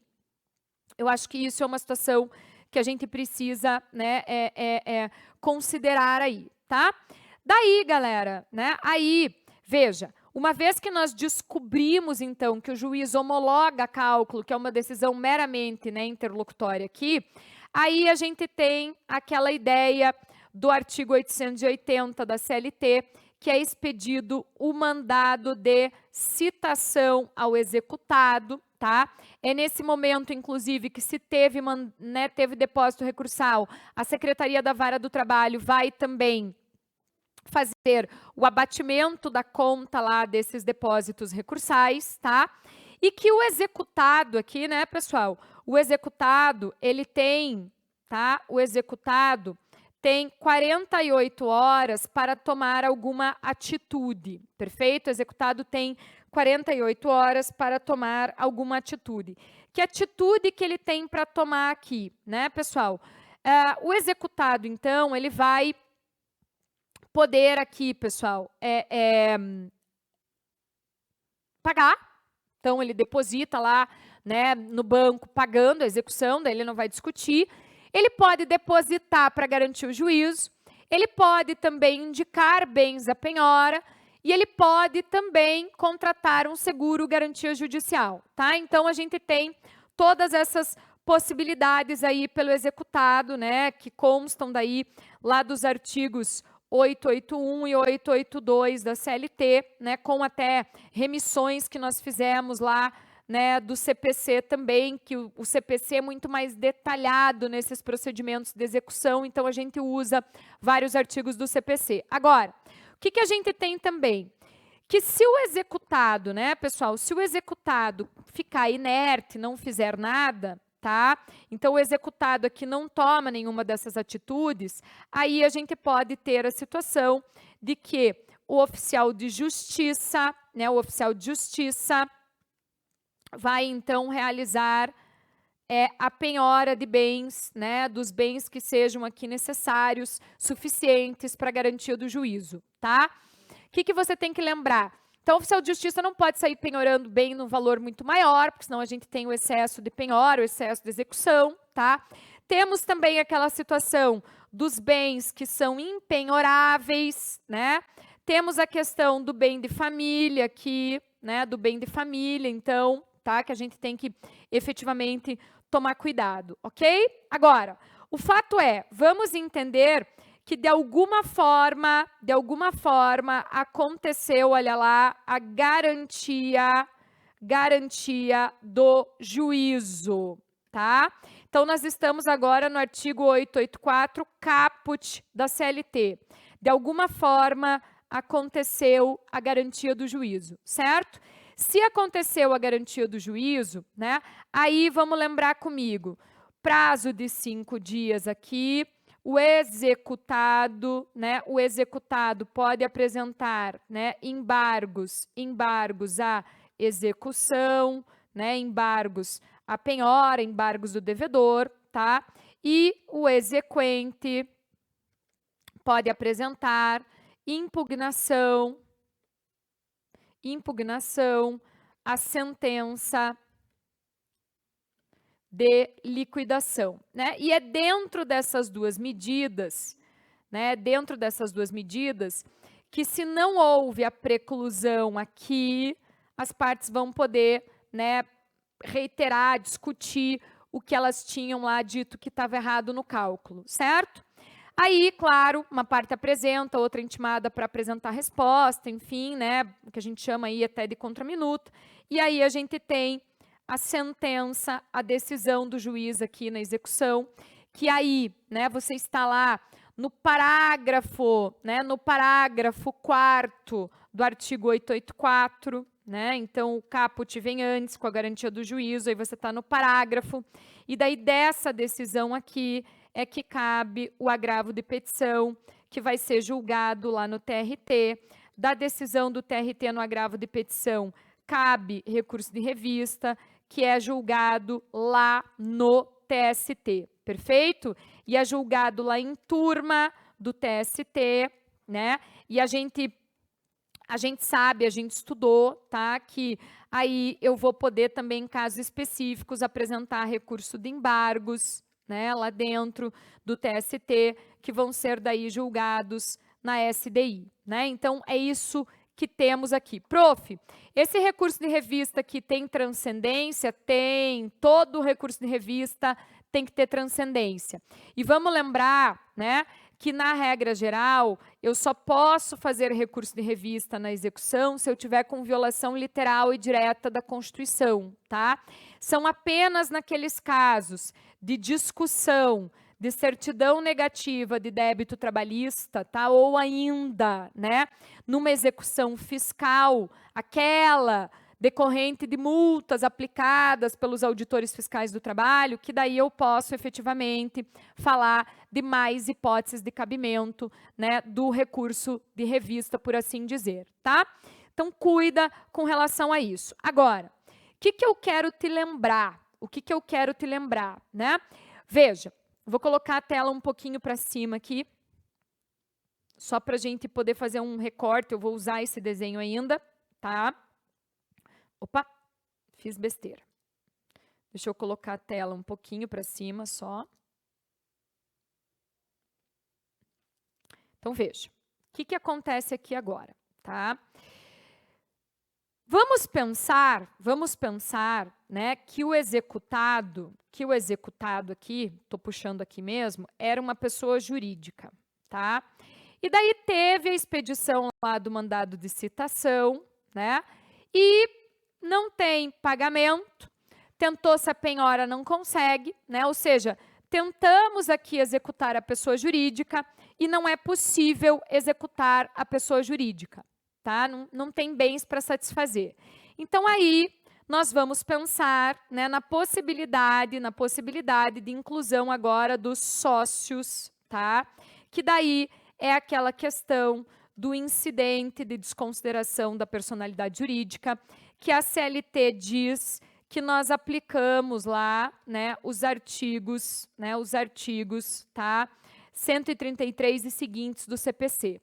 eu acho que isso é uma situação que a gente precisa, né, considerar aí, tá? Daí, galera, né, aí, veja, uma vez que nós descobrimos, então, que o juiz homologa cálculo, que é uma decisão meramente, né, interlocutória aqui, aí a gente tem aquela ideia do artigo 880 da CLT, que é expedido o mandado de citação ao executado, tá? É nesse momento, inclusive, que se teve, né, teve depósito recursal, a Secretaria da Vara do Trabalho vai também fazer o abatimento da conta lá desses depósitos recursais, tá? E que o executado aqui, né, pessoal, o executado, ele tem, tá? O executado tem 48 horas para tomar alguma atitude, perfeito? O executado tem 48 horas para tomar alguma atitude. Que atitude que ele tem para tomar aqui, né, pessoal? O executado, então, ele vai poder aqui, pessoal, pagar. Então, ele deposita lá, né, no banco, pagando a execução, daí ele não vai discutir. Ele pode depositar para garantir o juízo, ele pode também indicar bens à penhora, e ele pode também contratar um seguro garantia judicial, tá? Então, a gente tem todas essas possibilidades aí pelo executado, né, que constam daí lá dos artigos 881 e 882 da CLT, né, com até remissões que nós fizemos lá, né, do CPC também, que o CPC é muito mais detalhado nesses procedimentos de execução, então a gente usa vários artigos do CPC. Agora, o que a gente tem também? Que se o executado, né, pessoal, se o executado ficar inerte, não fizer nada, tá? Então, o executado aqui não toma nenhuma dessas atitudes, aí a gente pode ter a situação de que o oficial de justiça, né, o oficial de justiça vai, então, realizar a penhora de bens, né, dos bens que sejam aqui necessários, suficientes para a garantia do juízo, tá? O que você tem que lembrar? Então, o oficial de justiça não pode sair penhorando bem num valor muito maior, porque senão a gente tem o excesso de penhora, o excesso de execução, tá? Temos também aquela situação dos bens que são impenhoráveis, né? Temos a questão do bem de família aqui, né? Do bem de família, então, tá? Que a gente tem que efetivamente tomar cuidado, ok? Agora, o fato é, vamos entender que de alguma forma aconteceu, olha lá, a garantia do juízo, tá? Então, nós estamos agora no artigo 884, caput da CLT. De alguma forma, aconteceu a garantia do juízo, certo? Se aconteceu a garantia do juízo, né? Aí, vamos lembrar comigo, prazo de 5 dias aqui, o executado, né, o executado pode apresentar, né, embargos à execução, né, embargos à penhora, embargos do devedor, tá? E o exequente pode apresentar impugnação à sentença de liquidação, né? E é dentro dessas duas medidas, né? Dentro dessas duas medidas, que se não houve a preclusão aqui, as partes vão poder, né, reiterar, discutir o que elas tinham lá dito que estava errado no cálculo, certo? Aí, claro, uma parte apresenta, outra intimada para apresentar a resposta, enfim, né? O que a gente chama aí até de contraminuto. E aí a gente tem a sentença, a decisão do juiz aqui na execução, que aí, né, você está lá no parágrafo, né, no parágrafo 4º do artigo 884, né, então o caput vem antes com a garantia do juízo, aí você está no parágrafo, e daí dessa decisão aqui é que cabe o agravo de petição, que vai ser julgado lá no TRT, da decisão do TRT no agravo de petição, cabe recurso de revista, que é julgado lá no TST, perfeito? E é julgado lá em turma do TST, né? E a gente sabe, a gente estudou, tá? Que aí eu vou poder também, em casos específicos, apresentar recurso de embargos, né? Lá dentro do TST, que vão ser daí julgados na SDI, né? Então, é isso que temos aqui. Prof, esse recurso de revista aqui tem transcendência? Tem. Todo recurso de revista tem que ter transcendência. E vamos lembrar, né, que na regra geral, eu só posso fazer recurso de revista na execução se eu tiver com violação literal e direta da Constituição, tá? São apenas naqueles casos de discussão, de certidão negativa de débito trabalhista, tá? Ou ainda, né, numa execução fiscal, aquela decorrente de multas aplicadas pelos auditores fiscais do trabalho, que daí eu posso efetivamente falar de mais hipóteses de cabimento, né, do recurso de revista, por assim dizer, tá? Então, cuida com relação a isso. Agora, o que eu quero te lembrar? O que eu quero te lembrar, né? Veja, vou colocar a tela um pouquinho para cima aqui, só para a gente poder fazer um recorte, eu vou usar esse desenho ainda, tá? Opa, fiz besteira. Deixa eu colocar a tela um pouquinho para cima só. Então, veja, o que acontece aqui agora, tá? Vamos pensar, né, que o executado aqui, estou puxando aqui mesmo, era uma pessoa jurídica, tá? E daí teve a expedição lá do mandado de citação, né? E não tem pagamento, tentou-se a penhora, não consegue, né? Ou seja, tentamos aqui executar a pessoa jurídica e não é possível executar a pessoa jurídica, tá? Não tem bens para satisfazer. Então, aí, nós vamos pensar, né, na possibilidade de inclusão agora dos sócios, tá? Que daí é aquela questão do incidente de desconsideração da personalidade jurídica, que a CLT diz que nós aplicamos lá, né, os artigos, tá? 133 e seguintes do CPC.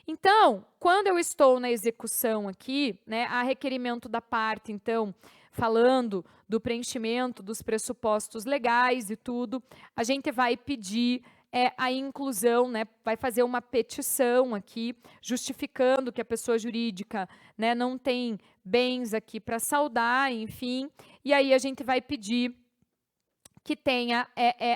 Então, quando eu estou na execução aqui, né, a requerimento da parte, então, falando do preenchimento dos pressupostos legais e tudo, a gente vai pedir a inclusão, né, vai fazer uma petição aqui, justificando que a pessoa jurídica, né, não tem bens aqui para saldar, enfim, e aí a gente vai pedir que tenha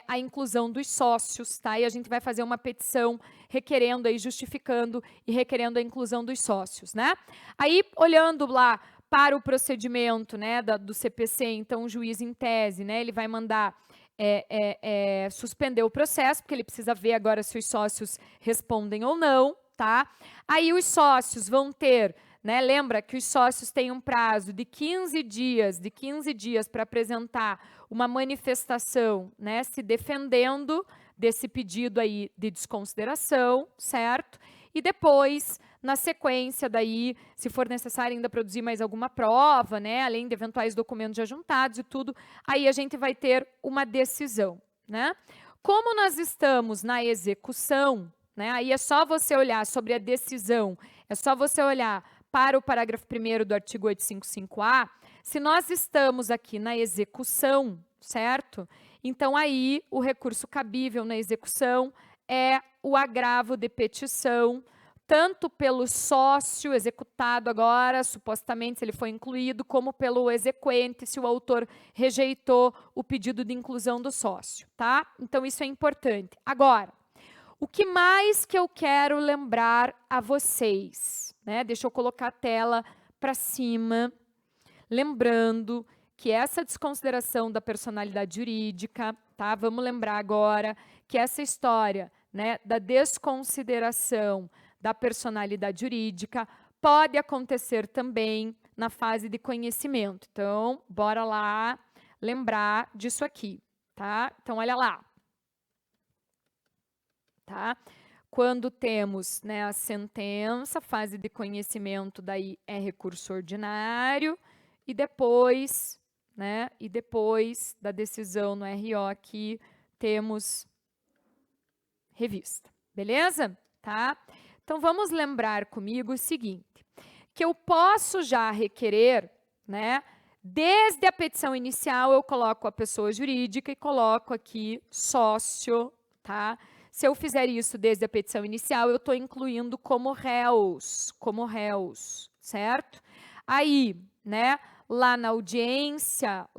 a inclusão dos sócios, tá? E a gente vai fazer uma petição requerendo aí, justificando e requerendo a inclusão dos sócios, né? Aí, olhando lá para o procedimento, né, do CPC, então o juiz em tese, né, ele vai mandar suspender o processo, porque ele precisa ver agora se os sócios respondem ou não, tá? Aí os sócios vão ter, né, lembra que os sócios têm um prazo de 15 dias para apresentar uma manifestação, né, se defendendo desse pedido aí de desconsideração, certo? E depois, na sequência daí, se for necessário ainda produzir mais alguma prova, né, além de eventuais documentos já juntados e tudo, aí a gente vai ter uma decisão, né? Como nós estamos na execução, né, aí é só você olhar sobre a decisão, é só você olhar para o parágrafo 1º do artigo 855-A, se nós estamos aqui na execução, certo? Então, aí, o recurso cabível na execução é o agravo de petição, tanto pelo sócio executado agora, supostamente, se ele foi incluído, como pelo exequente, se o autor rejeitou o pedido de inclusão do sócio, tá? Então, isso é importante. Agora, o que mais que eu quero lembrar a vocês, né? Deixa eu colocar a tela para cima, lembrando que essa desconsideração da personalidade jurídica, tá? Vamos lembrar agora que essa história, né, da desconsideração da personalidade jurídica pode acontecer também na fase de conhecimento. Então, bora lá lembrar disso aqui, tá? Então, olha lá. Tá? Quando temos, né, a sentença, fase de conhecimento, daí é recurso ordinário, e depois, né? E depois da decisão no RO aqui, temos revista. Beleza? Tá? Então, vamos lembrar comigo o seguinte, que eu posso já requerer, né? Desde a petição inicial, eu coloco a pessoa jurídica e coloco aqui sócio, tá? Se eu fizer isso desde a petição inicial, eu estou incluindo como réus, certo? Aí, né, lá na audiência,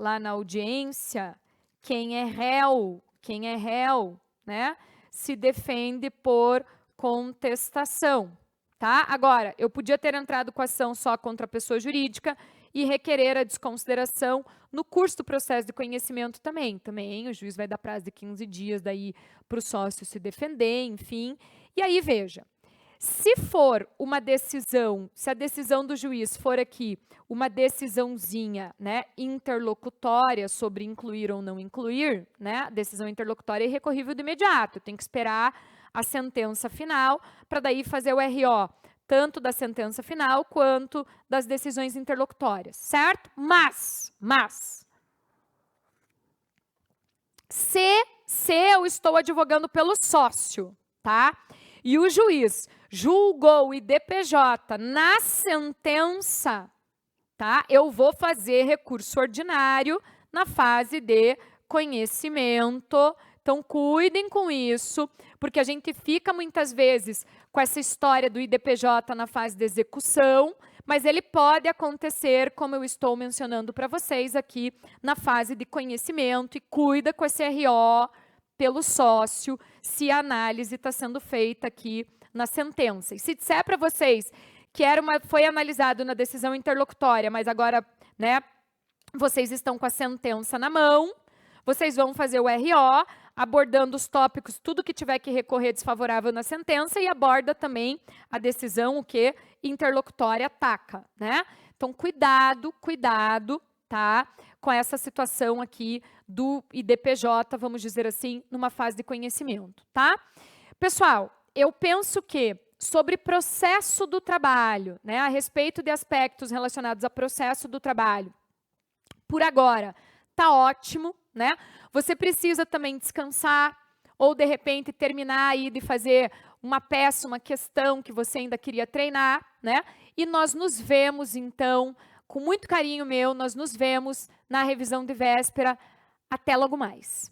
quem é réu, né, se defende por contestação, tá? Agora, eu podia ter entrado com ação só contra a pessoa jurídica e requerer a desconsideração no curso do processo de conhecimento também. Também o juiz vai dar prazo de 15 dias daí para o sócio se defender, enfim. E aí, veja, se for uma decisão, se a decisão do juiz for aqui uma decisãozinha, né, interlocutória sobre incluir ou não incluir, né, a decisão interlocutória é irrecorrível de imediato, tem que esperar a sentença final para daí fazer o RO, tanto da sentença final quanto das decisões interlocutórias, certo? Mas, se eu estou advogando pelo sócio, tá? E o juiz julgou o IDPJ na sentença, tá? Eu vou fazer recurso ordinário na fase de conhecimento. Então, cuidem com isso, porque a gente fica muitas vezes com essa história do IDPJ na fase de execução, mas ele pode acontecer, como eu estou mencionando para vocês aqui, na fase de conhecimento, e cuida com esse RO pelo sócio, se a análise está sendo feita aqui na sentença. E se disser para vocês que foi analisado na decisão interlocutória, mas agora, né, vocês estão com a sentença na mão, vocês vão fazer o RO, abordando os tópicos, tudo que tiver que recorrer desfavorável na sentença, e aborda também a decisão, o que? Interlocutória ataca, né? Então, cuidado, tá? Com essa situação aqui do IDPJ, vamos dizer assim, numa fase de conhecimento, tá? Pessoal, eu penso que sobre processo do trabalho, né, a respeito de aspectos relacionados a processo do trabalho, por agora, tá ótimo, né? Você precisa também descansar, ou de repente terminar aí de fazer uma peça, uma questão que você ainda queria treinar, né? E nós nos vemos, então, com muito carinho meu, nós nos vemos na revisão de véspera. Até logo mais.